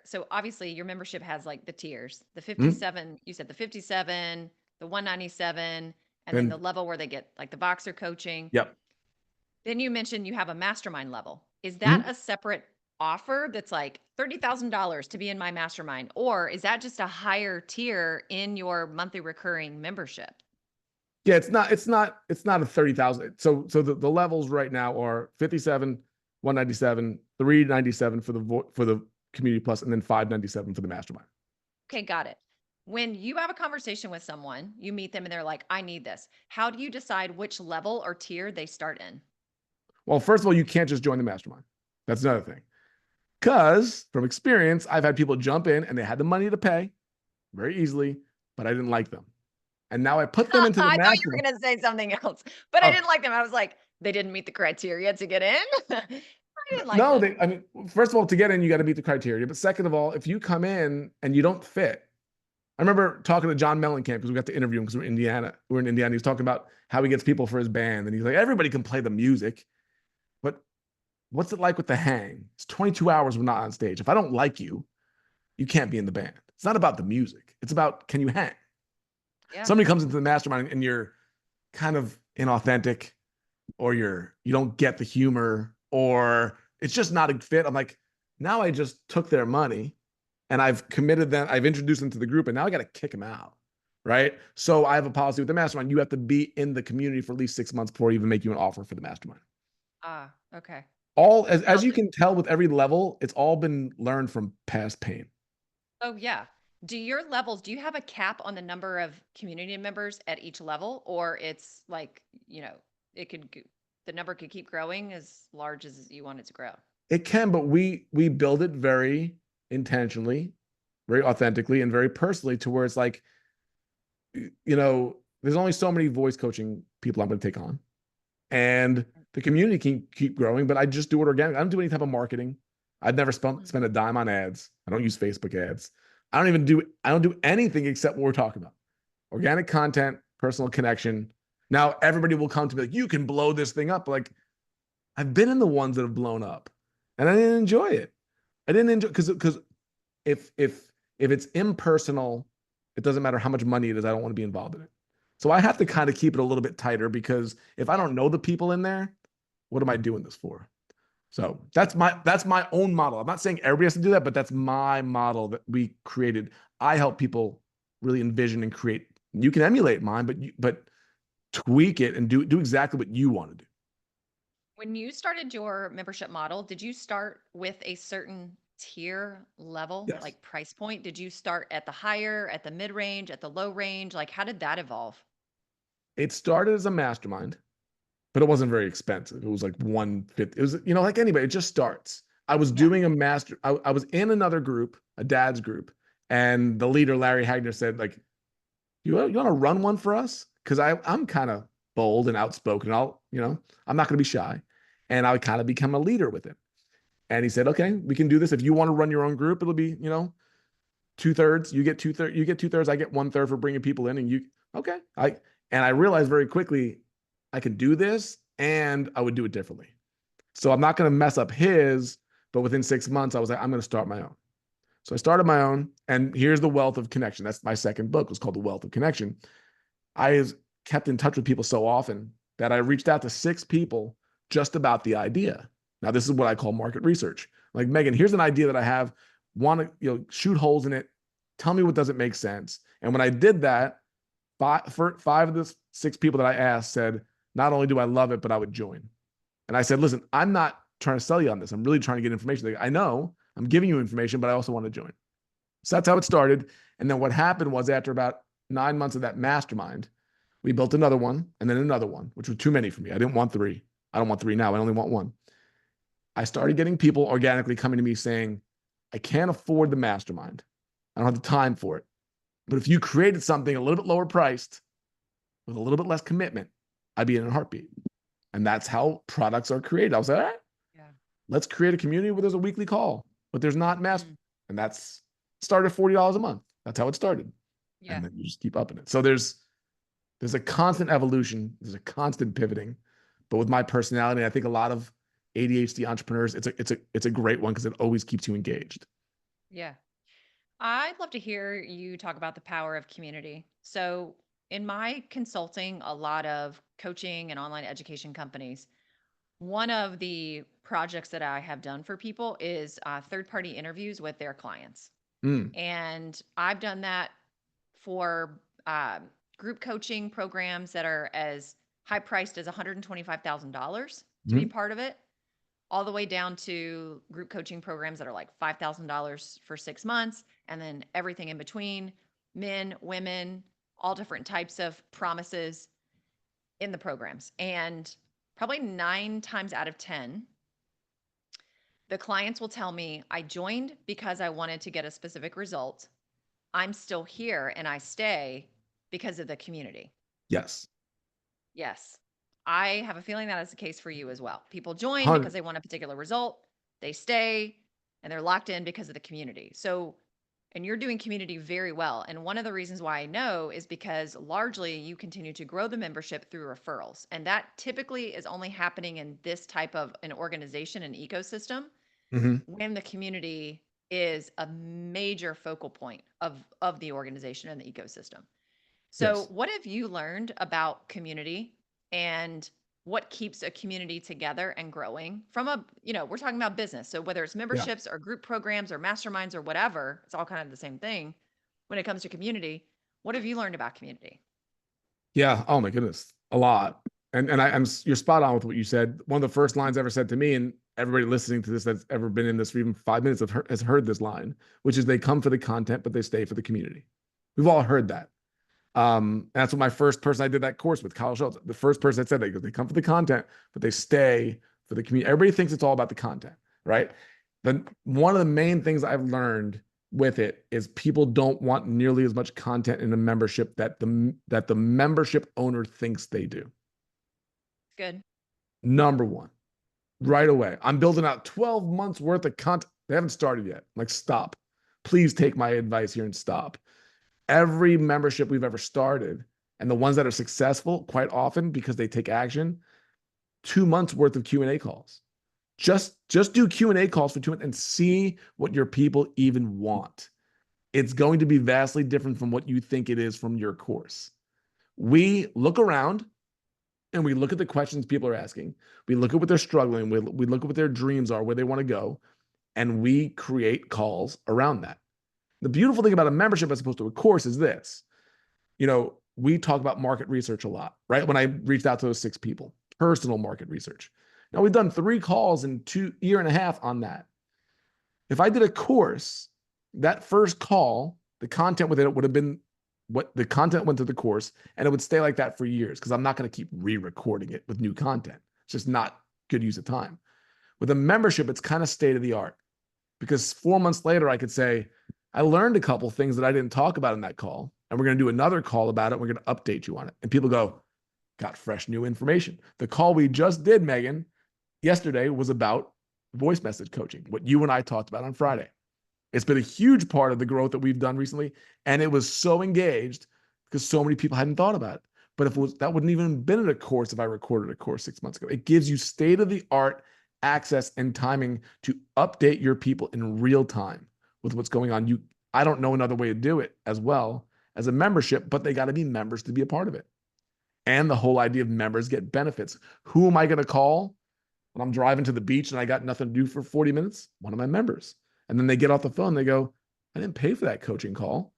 So obviously your membership has like the tiers. The Mm-hmm. 57, you said the 57, the 197, and then the And level where they get like the boxer coaching. yep. Then you mentioned you have a mastermind level. Is that Mm-hmm. a separate offer that's like $30,000 to be in my mastermind? Or is that just a higher tier in your monthly recurring membership? Yeah, it's not a 30,000. So the levels right now are 57, 197, 397 for the community plus, and then 597 for the mastermind. Okay, got it. When you have a conversation with someone, you meet them and they're like, I need this. How do you decide which level or tier they start in? Well, first of all, you can't just join the mastermind. That's another thing. Because from experience, I've had people jump in and they had the money to pay very easily, but I didn't like them. And now I put them into the I thought you were mastermind. going to say something else, but I Oh, didn't like them. I was like, they didn't meet the criteria to get in. I didn't like no, them. I mean, first of all, to get in, you got to meet the criteria. But second of all, if you come in and you don't fit, I remember talking to John Mellencamp because we got to interview him because we're in Indiana. We're in Indiana. He was talking about how he gets people for his band. And he's like, everybody can play the music, but what's it like with the hang? It's 22 hours we're not on stage. If I don't like you, you can't be in the band. It's not about the music. It's about, can you hang? Yeah. Somebody comes into the mastermind and you're kind of inauthentic, or you don't get the humor, or it's just not a fit. I'm like, now I just took their money and I've committed them, I've introduced them to the group, and now I got to kick them out. Right. So I have a policy with the mastermind. You have to be in the community for at least 6 months before I even make you an offer for the mastermind. Ah, okay. All Now, as you can tell with every level, it's all been learned from past pain. oh, yeah. Do you have a cap on the number of community members at each level? Or it's like, it the number could keep growing as large as you want it to grow? It can, but we build it very intentionally, very authentically, and very personally to where it's like, there's only so many voice coaching people I'm going to take on, and the community can keep growing. But I just do it organically. I don't do any type of marketing. I've never Mm. spent a dime on ads. I don't use Facebook ads. I don't do anything except what we're talking about. Organic content, personal connection. Now everybody will come to me like, you can blow this thing up. Like, I've been in the ones that have blown up, and I didn't enjoy it. I didn't enjoy because if it's impersonal, it doesn't matter how much money it is. I don't want to be involved in it. So I have to kind of keep it a little bit tighter, because if I Yeah. don't know the people in there, what am I doing this for? So that's my own model. I'm not saying everybody has to do that, but that's my model that we created. I help people really envision and create. You can emulate mine, but tweak it and do exactly what you want to do. When you started your membership model, did you start with a certain tier level, Yes. like price point? Did you start at the higher, at the mid range, at the low range? Like, how did that evolve? It started as a mastermind, but it wasn't very expensive. It was like 150. It was, like anybody, it just starts. I was Yeah. doing I was in another group, a dad's group, and the leader, Larry Hagner, said, like, you want to run one for us? Because I'm kind of bold and outspoken. I'm not going to be shy. And I would kind of become a leader with it. And he said, okay, we can do this. If you want to run your own group, it'll be, 2/3. You get 2/3. I get 1/3 for bringing people in. And okay. I realized very quickly I could do this, and I would do it differently. So I'm not going to mess up his, but within 6 months, I was like, I'm going to start my own. So I started my own, and here's the Wealth of Connection. That's my second book. It was called The Wealth of Connection. I kept in touch with people so often that I reached out to 6 people just about the idea. Now, this is what I call market research. Like, Megan, here's an idea that I have. Want to shoot holes in it. Tell me what doesn't make sense. And when I did that, five of the 6 people that I asked said, not only do I love it, but I would join. And I said, listen, I'm not trying to sell you on this. I'm really trying to get information. Like, I know I'm giving you information, but I also want to join. So that's how it started. And then what happened was, after about 9 months of that mastermind, we built another one, and then another one, which was too many for me. I didn't want 3. I don't want 3 now. I only want 1. I started getting people organically coming to me saying, I can't afford the mastermind. I don't have the time for it. But if you created something a little bit lower priced with a little bit less commitment, I'd be in a heartbeat. And that's how products are created. I was like, all right, Yeah. let's create a community where there's a weekly call, but there's not mass. Mm. And that's started $40 a month. That's how it started. Yeah. And then you just keep upping it. So there's a constant evolution. There's a constant pivoting. But with my personality, I think a lot of ADHD entrepreneurs, it's a great one because it always keeps you engaged. Yeah. I'd love to hear you talk about the power of community. So, in my consulting, a lot of coaching and online education companies, one of the projects that I have done for people is third party interviews with their clients. Mm, And I've done that for group coaching programs that are as high priced as $125,000 to be Mhm. part of it, all the way down to group coaching programs that are like $5,000 for 6 months, and then everything in between, men, women, all different types of promises in the programs. And probably 9 times out of 10, the clients will tell me, I joined because I wanted to get a specific result. I'm still here and I stay because of the community. Yes. Yes. I have a feeling that is the case for you as well. People join because 100. they want a particular result, they stay, and they're locked in because of the community. So, and you're doing community very well. And one of the reasons why I know is because largely you continue to grow the membership through referrals. And that typically is only happening in this type of an organization and ecosystem Mhm. when the community is a major focal point of the organization and the ecosystem. So, Yes. what have you learned about community and what keeps a community together and growing from we're talking about business. So, whether it's Yeah. memberships or group programs or masterminds or whatever, it's all kind of the same thing when it comes to community. What have you learned about community? Yeah. Oh my goodness. A lot. You're spot on with what you said. One of the first lines ever said to me, and everybody listening to this that's ever been in this for even 5 minutes has heard this line, which is they come for the content, but they stay for the community. We've all heard that. And that's what my first person I did that course with, Kyle Schultz. The first person that said that, because they come for the content, but they stay for the community. Everybody thinks it's all about the content, right? Then one of the main things I've learned with it is people don't want nearly as much content in a membership that the membership owner thinks they do. Good. Number one, right away, I'm building out 12 months worth of content. They haven't started yet. Like, stop. Please take my advice here and stop. Every membership we've ever started, and the ones that are successful, quite often because they take action, 2 months worth of Q&A calls. Just do Q&A calls for 2 months and see what your people even want. It's going to be vastly different from what you think it is from your course. We look around and we look at the questions people are asking. We look at what they're struggling with. We look at what their dreams are, where they want to go, and we create calls around that. The beautiful thing about a membership as opposed to a course is this. We talk about market research a lot, right? When I reached out to those 6 people, personal market research. Now, we've done 3 calls in 2.5 years on that. If I did a course, that first call, the content within it would have been what the content went to the course, and it would stay like that for years because I'm not going to keep re-recording it with new content. It's just not good use of time. With a membership, it's kind of state of the art, because 4 months later, I could say, I learned a couple things that I didn't talk about in that call, and we're going to do another call about it. We're going to update you on it. And people go, got fresh new information. The call we just did, Megan, yesterday was about voice message coaching, what you and I talked about on Friday. It's been a huge part of the growth that we've done recently. And it was so engaged because so many people hadn't thought about it. But if it was, that wouldn't even have been in a course if I recorded a course 6 months ago. It gives you state of the art access and timing to update your people in real time with what's going on. I don't know another way to do it as well as a membership, but they got to be members to be a part of it. And the whole idea of members get benefits. Who am I going to call when I'm driving to the beach and I got nothing to do for 40 minutes? One of my members. And then they get off the phone, they go, I didn't pay for that coaching call,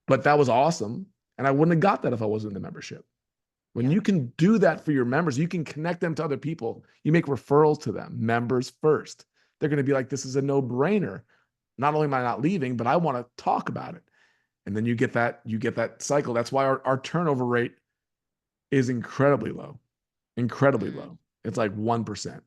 but that was awesome. And I wouldn't have got that if I wasn't in the membership. When Yeah. you can do that for your members, you can connect them to other people. You make referrals to them, members first. They're going to be like, this is a no-brainer. Not only am I not leaving, but I want to talk about it. And then you get that cycle. That's why our turnover rate is incredibly low, incredibly Mm. low. It's like 1%.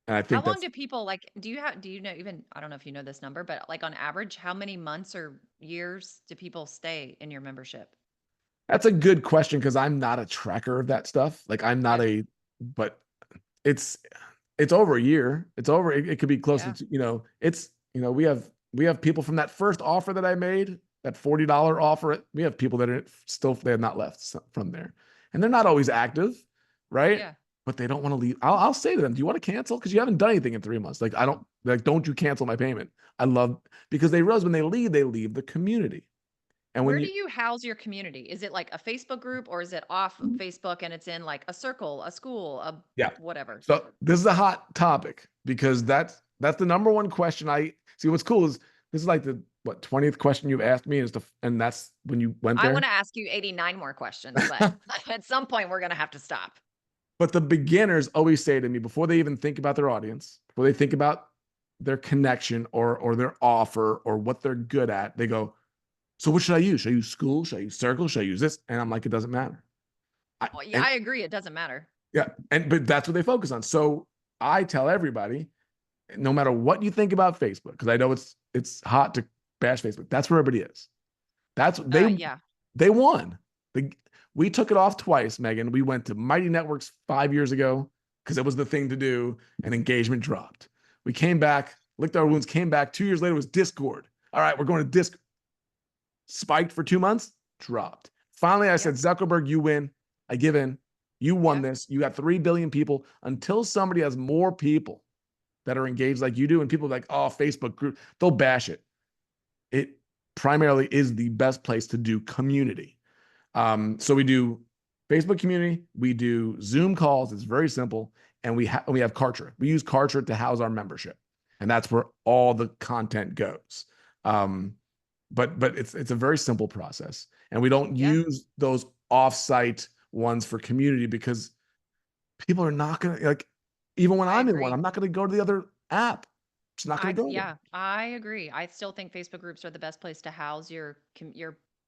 And I How think long that's do people like do you know, even I don't know if you know this number, but like on average, how many months or years do people stay in your membership? that's a good question, because I'm not a tracker of that stuff. Like, I'm not Okay. but it's over a year. It could be closer Yeah. to, we have people from that first offer that I made, that $40 offer. We have people that are still, they have not left from there. And they're not always active, right? Yeah. But they don't want to leave. I'll say to them, do you want to cancel? Because you haven't done anything in 3 months. Like, don't you cancel my payment. Because they realize when they leave the community. And when Where you, do you house your community? Is it like a Facebook group or is it off of Facebook and it's in like a circle, a school, a yeah. whatever? So this is a hot topic, because that's the number one question I see. What's cool is this is like what, 20th question you've asked me is and that's when you went I there. want to ask you 89 more questions, but at some point we're going to have to stop. But the beginners always say to me before they even think about their audience, before they think about their connection or their offer or what they're good at, they go, so what should I use? Should I use School? Should I use Circle? Should I use this? And I'm like, it doesn't matter. Well, yeah, And I agree. It doesn't matter. yeah, but that's what they focus on. So I tell everybody, no matter what you think about Facebook, because I know it's hot to bash Facebook. That's where everybody is. That's Yeah. they won. We took it off twice, Megan. We went to Mighty Networks 5 years ago because it was the thing to do, and engagement dropped. We came back, licked our wounds, came back. 2 years later was Discord. All right, we're going to Discord. Spiked for 2 months, dropped. Finally, I said, Zuckerberg, you win. I give in. You won this. You got 3 billion people. Until somebody has more people that are engaged like you do, and people are like, oh, Facebook group, they'll bash it. It primarily is the best place to do community. So we do Facebook community, we do Zoom calls. It's very simple, and we have Kartra. We use Kartra to house our membership, and that's where all the content goes. But it's a very simple process, and we don't use those offsite ones for community because people are not gonna like. Even when I'm in one, I'm not going to go to the other app. It's not going to go there. I agree. I still think Facebook groups are the best place to house your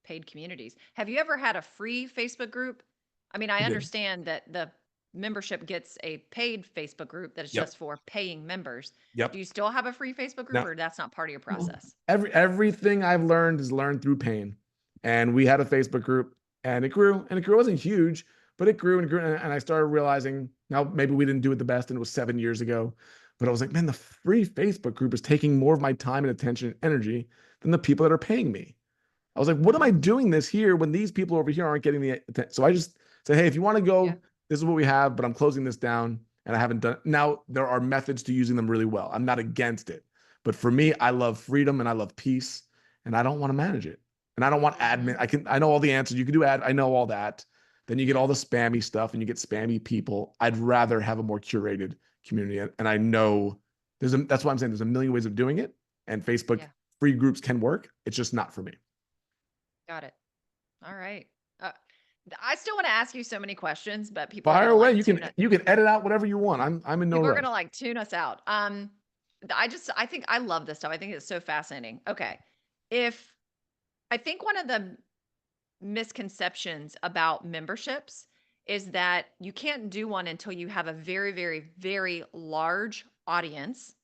paid communities. Have you ever had a free Facebook group? I mean, I understand that the membership gets a paid Facebook group that is just for paying members. Yep. Do you still have a free Facebook group, or that's not part of your process? Everything I've learned is learned through pain. And we had a Facebook group, and it grew, and it grew. It wasn't huge, but it grew and grew. And I started realizing, now maybe we didn't do it the best, and it was 7 years ago. But I was like, man, the free Facebook group is taking more of my time and attention and energy than the people that are paying me. I was like, what am I doing this here when these people over here aren't getting the attention? So I just said, hey, if you want to go, this is what we have, but I'm closing this down, and I haven't done it. Now, there are methods to using them really well. I'm not against it. But for me, I love freedom and I love peace, and I don't want to manage it. And I don't want admin. I know all the answers. You can do I know all that. Then you get all the spammy stuff and you get spammy people. I'd rather have a more curated community. And I know that's why I'm saying there's a million ways of doing it. And Facebook free groups can work. It's just not for me. Got it. All right. I still want to ask you so many questions, but people fire away. You can edit out whatever you want. I'm in no rush. We're gonna like tune us out. I think I love this stuff. I think it's so fascinating. Okay. I think one of the misconceptions about memberships is that you can't do one until you have a very, very, very large audience,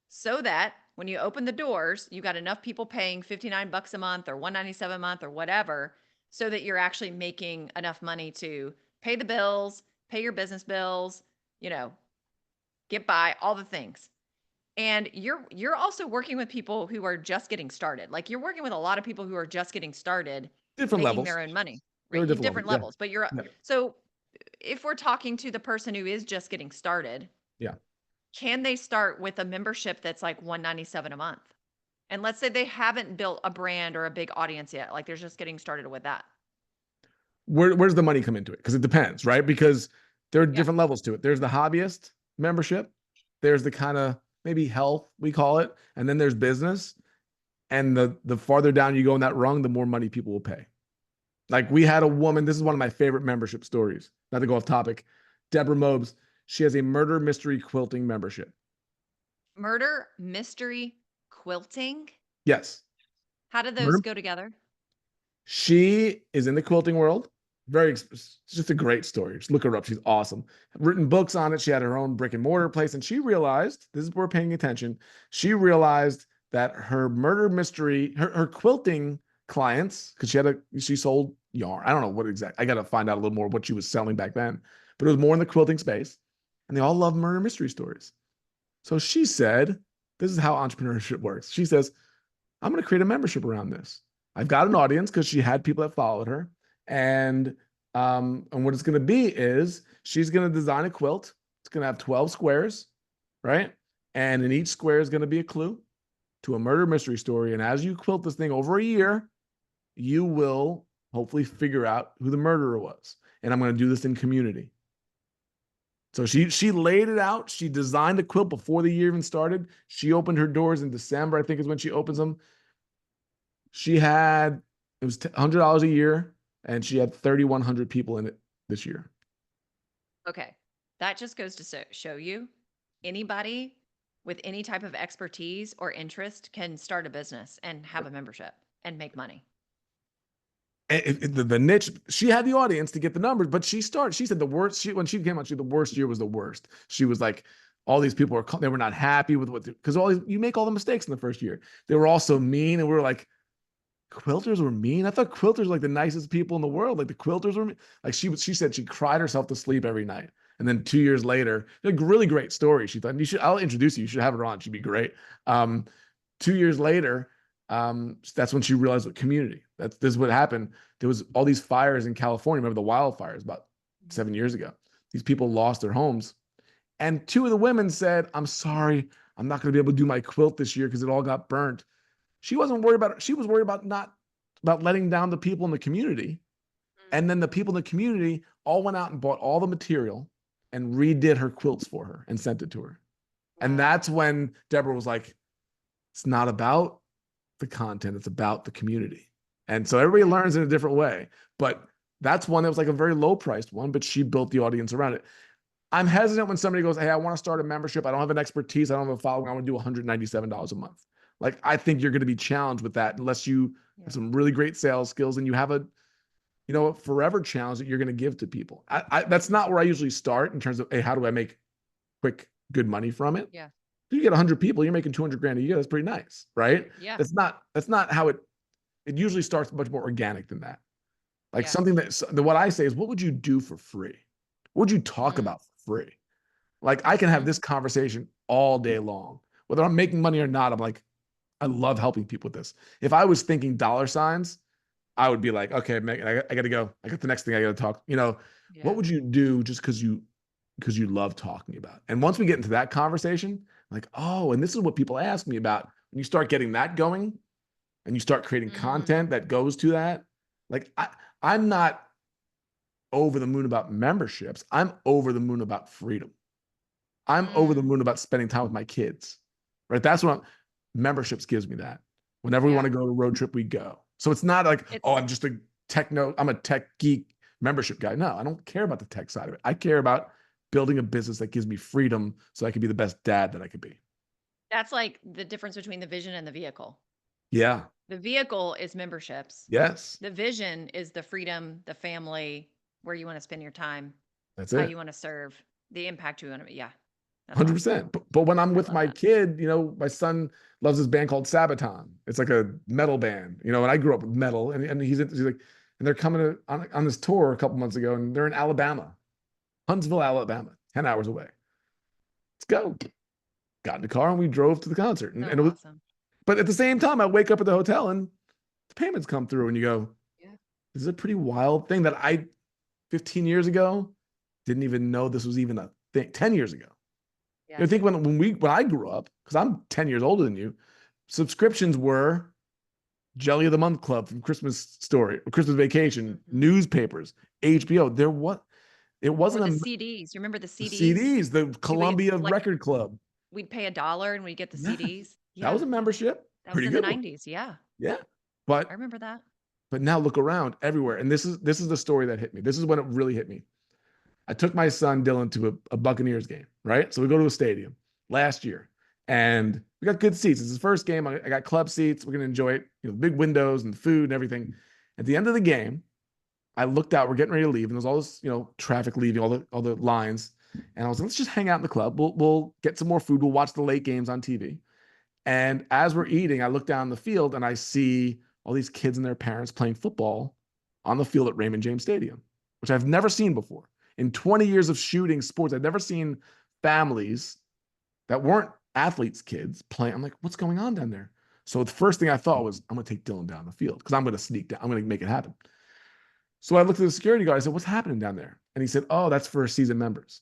so that when you open the doors, you got enough people paying $59 a month or $197 a month or whatever, so that you're actually making enough money to pay the bills, pay your business bills, get by, all the things. And you're also working with people who are just getting started. Like, you're working with a lot of people who are just getting started, different making levels, their own money. Right? Different levels. But so if we're talking to the person who is just getting started, can they start with a membership that's like $197 a month? And let's say they haven't built a brand or a big audience yet, like they're just getting started with that. Where's the money come into it? Because it depends, right? Because there are different levels to it. There's the hobbyist membership. There's the kind of maybe health, we call it. And then there's business. And the farther down you go in that rung, the more money people will pay. Like, we had a woman, this is one of my favorite membership stories, not to go off topic, Deborah Mobes. She has a murder mystery quilting membership. Murder mystery quilting? Yes. How do those go together? She is in the quilting world. It's just a great story. Just look her up. She's awesome. Written books on it. She had her own brick and mortar place, and she realized, this is where we're paying attention, she realized that her murder mystery, her quilting clients, because she sold yarn. I don't know what I got to find out a little more what she was selling back then, but it was more in the quilting space, and they all love murder mystery stories. So she said, this is how entrepreneurship works. She says, I'm going to create a membership around this. I've got an audience, because she had people that followed her. And what it's going to be is she's going to design a quilt. It's going to have 12 squares, right? And in each square is going to be a clue to a murder mystery story. And as you quilt this thing over a year, you will hopefully figure out who the murderer was. And I'm going to do this in community. So she laid it out. She designed the quilt before the year even started. She opened her doors in December, I think is when she opens them. it was $100 a year, and she had 3,100 people in it this year. Okay. That just goes to show you anybody with any type of expertise or interest can start a business and have a membership and make money. The niche, she had the audience to get the numbers, but she said the worst, when she came out, the worst year was the worst. She was like, all these people they were not happy with because you make all the mistakes in the first year. They were all so mean, and we were like, quilters were mean. I thought quilters were like the nicest people in the world. Like the quilters were like, she said she cried herself to sleep every night. And then 2 years later, like really great story. She thought I'll introduce you. You should have her on. She'd be great. 2 years later, that's when she realized what community. This is what happened. There was all these fires in California. Remember the wildfires about 7 years ago? These people lost their homes. And two of the women said, I'm sorry, I'm not going to be able to do my quilt this year because it all got burnt. She wasn't worried about it. She was worried about not about letting down the people in the community. And then the people in the community all went out and bought all the material and redid her quilts for her and sent it to her. Wow. And that's when Deborah was like, it's not about the content, it's about the community. And so everybody learns in a different way. But that's one that was like a very low priced one, but she built the audience around it. I'm hesitant when somebody goes, hey, I want to start a membership. I don't have an expertise. I don't have a following. I want to do $197 a month. Like, I think you're going to be challenged with that unless you have some really great sales skills and you have a, forever challenge that you're going to give to people. That's not where I usually start in terms of, hey, how do I make quick, good money from it? Yeah. If you get 100 people, you're making 200 grand a year. That's pretty nice, right? Yeah. That's not how it usually starts much more organic than that. Like something what I say is, what would you do for free? What would you talk about for free? Like, I can have this conversation all day long, whether I'm making money or not. I'm like, I love helping people with this. If I was thinking dollar signs, I would be like, okay, Megan, I got to go. I got the next thing I got to talk. What would you do just because you love talking about? And once we get into that conversation, like, oh, and this is what people ask me about. When you start getting that going and you start creating content that goes to that, like, I'm not over the moon about memberships. I'm over the moon about freedom. I'm over the moon about spending time with my kids, right? That's what memberships gives me that. Whenever we want to go on a road trip, we go. So it's not like, I'm just I'm a tech geek membership guy. No, I don't care about the tech side of it. I care about building a business that gives me freedom so I can be the best dad that I could be. That's like the difference between the vision and the vehicle. Yeah. The vehicle is memberships. Yes. The vision is the freedom, the family, where you want to spend your time. That's how it. you want to serve, the impact you want to, 100%. Awesome. But when I'm with my kid, my son loves this band called Sabaton. It's like a metal band, and I grew up with metal, and he's like, and they're coming on this tour a couple months ago, and they're in Alabama, Huntsville, Alabama, 10 hours away. Let's go. Got in the car and we drove to the concert. And it was awesome. But at the same time, I wake up at the hotel and the payments come through, and you go, this is a pretty wild thing that 15 years ago, didn't even know this was even a thing. 10 years ago. I think when I grew up, because I'm 10 years older than you, subscriptions were Jelly of the Month Club from Christmas Story, Christmas Vacation, newspapers, HBO. It wasn't the CDs. You remember the CDs? CDs, the Columbia Record Club. We'd pay $1 and we'd get the CDs. Yeah. That was a membership. That was in the 90s. Yeah. Yeah. But I remember that. But now look around everywhere. And this is the story that hit me. This is when it really hit me. I took my son Dylan to a Buccaneers game, right? So we go to a stadium last year and we got good seats. It's his first game. I got club seats. We're going to enjoy it. Big windows and food and everything. At the end of the game, I looked out, we're getting ready to leave. And there's all this, traffic leaving, all the lines. And I was like, let's just hang out in the club. We'll get some more food. We'll watch the late games on TV. And as we're eating, I look down the field and I see all these kids and their parents playing football on the field at Raymond James Stadium, which I've never seen before. In 20 years of shooting sports, I've never seen families that weren't athletes' kids playing. I'm like, what's going on down there? So the first thing I thought was, I'm going to take Dylan down the field because I'm going to sneak down. I'm going to make it happen. So I looked at the security guard. I said, what's happening down there? And he said, oh, that's for season members.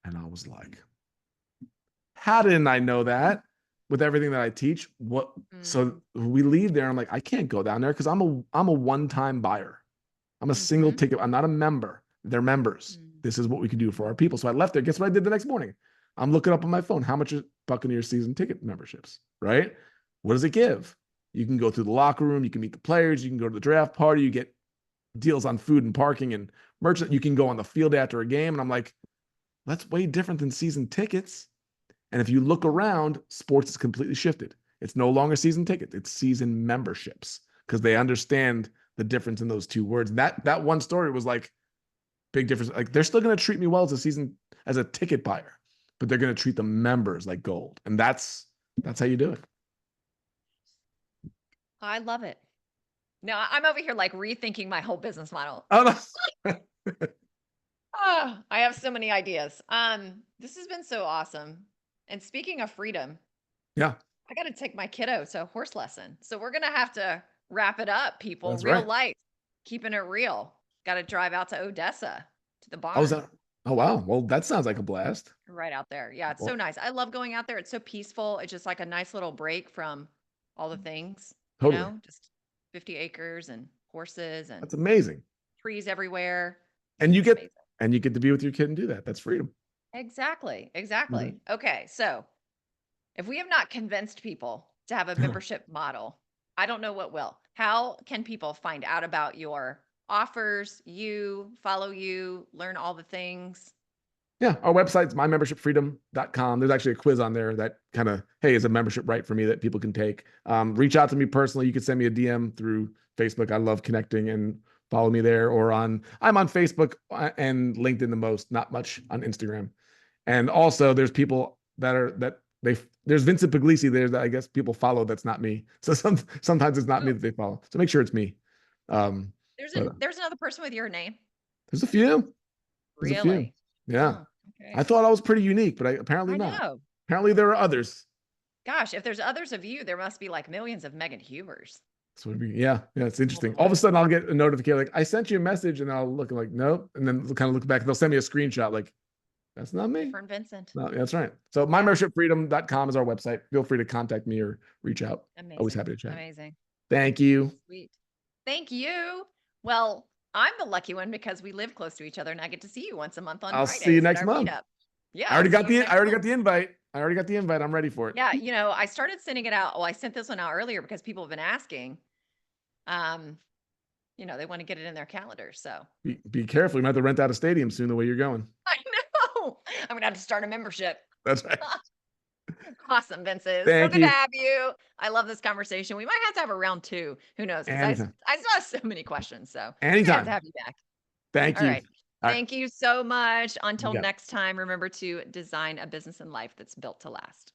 And I was like, how didn't I know that with everything that I teach? What? So we leave there. I'm like, I can't go down there because I'm a one-time buyer. I'm a single ticket. I'm not a member. They're members. This is what we can do for our people. So I left there. Guess what I did the next morning? I'm looking up on my phone. How much is Buccaneers season ticket memberships, right? What does it give? You can go through the locker room, you can meet the players, you can go to the draft party, you get deals on food and parking and merch. You can go on the field after a game. And I'm like, that's way different than season tickets. And if you look around, sports is completely shifted. It's no longer season tickets, it's season memberships, because they understand the difference in those two words. That one story was like big difference. Like, they're still going to treat me well as a ticket buyer, but they're going to treat the members like gold. And that's how you do it. I love it. No, I'm over here like rethinking my whole business model. Oh, no. Oh, I have so many ideas. This has been so awesome. And speaking of freedom, Yeah, I got to take my kiddo to a horse lesson. So we're going to have to wrap it up, people. that's Real right. life, keeping it real. Got to drive out to Odessa to the Oh, is barn that? Oh, wow. Well, that sounds like a blast. right out there. Yeah, it's so Well, nice. I love going out there. It's so peaceful. It's just like a nice little break from all the things, totally. just 50 acres and horses and That's amazing. trees everywhere. And you It's get amazing. to be with your kid and do that. That's freedom. Exactly. Mhm. Exactly. Okay. So if we have not convinced people to have a membership model, I don't know what will. How can people find out about your offers, follow you, learn all the things? Yeah, our website's mymembershipfreedom.com. There's actually a quiz on there that kind of, hey, is a membership right for me that people can take. Reach out to me personally. You can send me a DM through Facebook. I love connecting, and follow me there. I'm on Facebook and LinkedIn the most, not much on Instagram. And also there's people there's Vincent Pugliese there that I guess people follow. That's not me. So sometimes it's not me Oh, that they follow. So make sure it's me. Um, but there's another person with your name. there's a few. There's a few. Really? Yeah. Oh, I okay. thought I was pretty unique, but apparently I not. know. Apparently there are others. Gosh, if there's others of you, there must be like millions of Megan Hubers So yeah, it's interesting. All of a worldwide. sudden I'll get a notification like, I sent you a message, and I'll look like, nope. And then kind of look back, and they'll send me a screenshot like, that's not me. Different Vincent. No, that's right. So Yeah. mymembershipfreedom.com is our website. Feel free to contact me or reach out. Always Amazing. happy to chat. Amazing. Thank you. Sweet. Thank you. Well, I'm the lucky one because we live close to each other and I get to see you once a month on I'll see you Fridays at next our month. meetup. Yeah, I'll see you I next already got month. the invite. I'm ready for it. Yeah, I started sending it out. Well, I sent this one out earlier because people have been asking. Um, they want to get it in their calendar. So Be careful. You might have to rent out a stadium soon the way you're going. I know I'm gonna have to start a membership. That's right. Awesome, Vincent. So Thank good to you. have you. I love this conversation. We might have to have a round two. Who knows? Because Anytime. I still have so many questions. So we may have to Anytime. have you back. Thank All you. right. All right. Thank you so much. You Until got it. next time, remember to design a business and life that's built to last.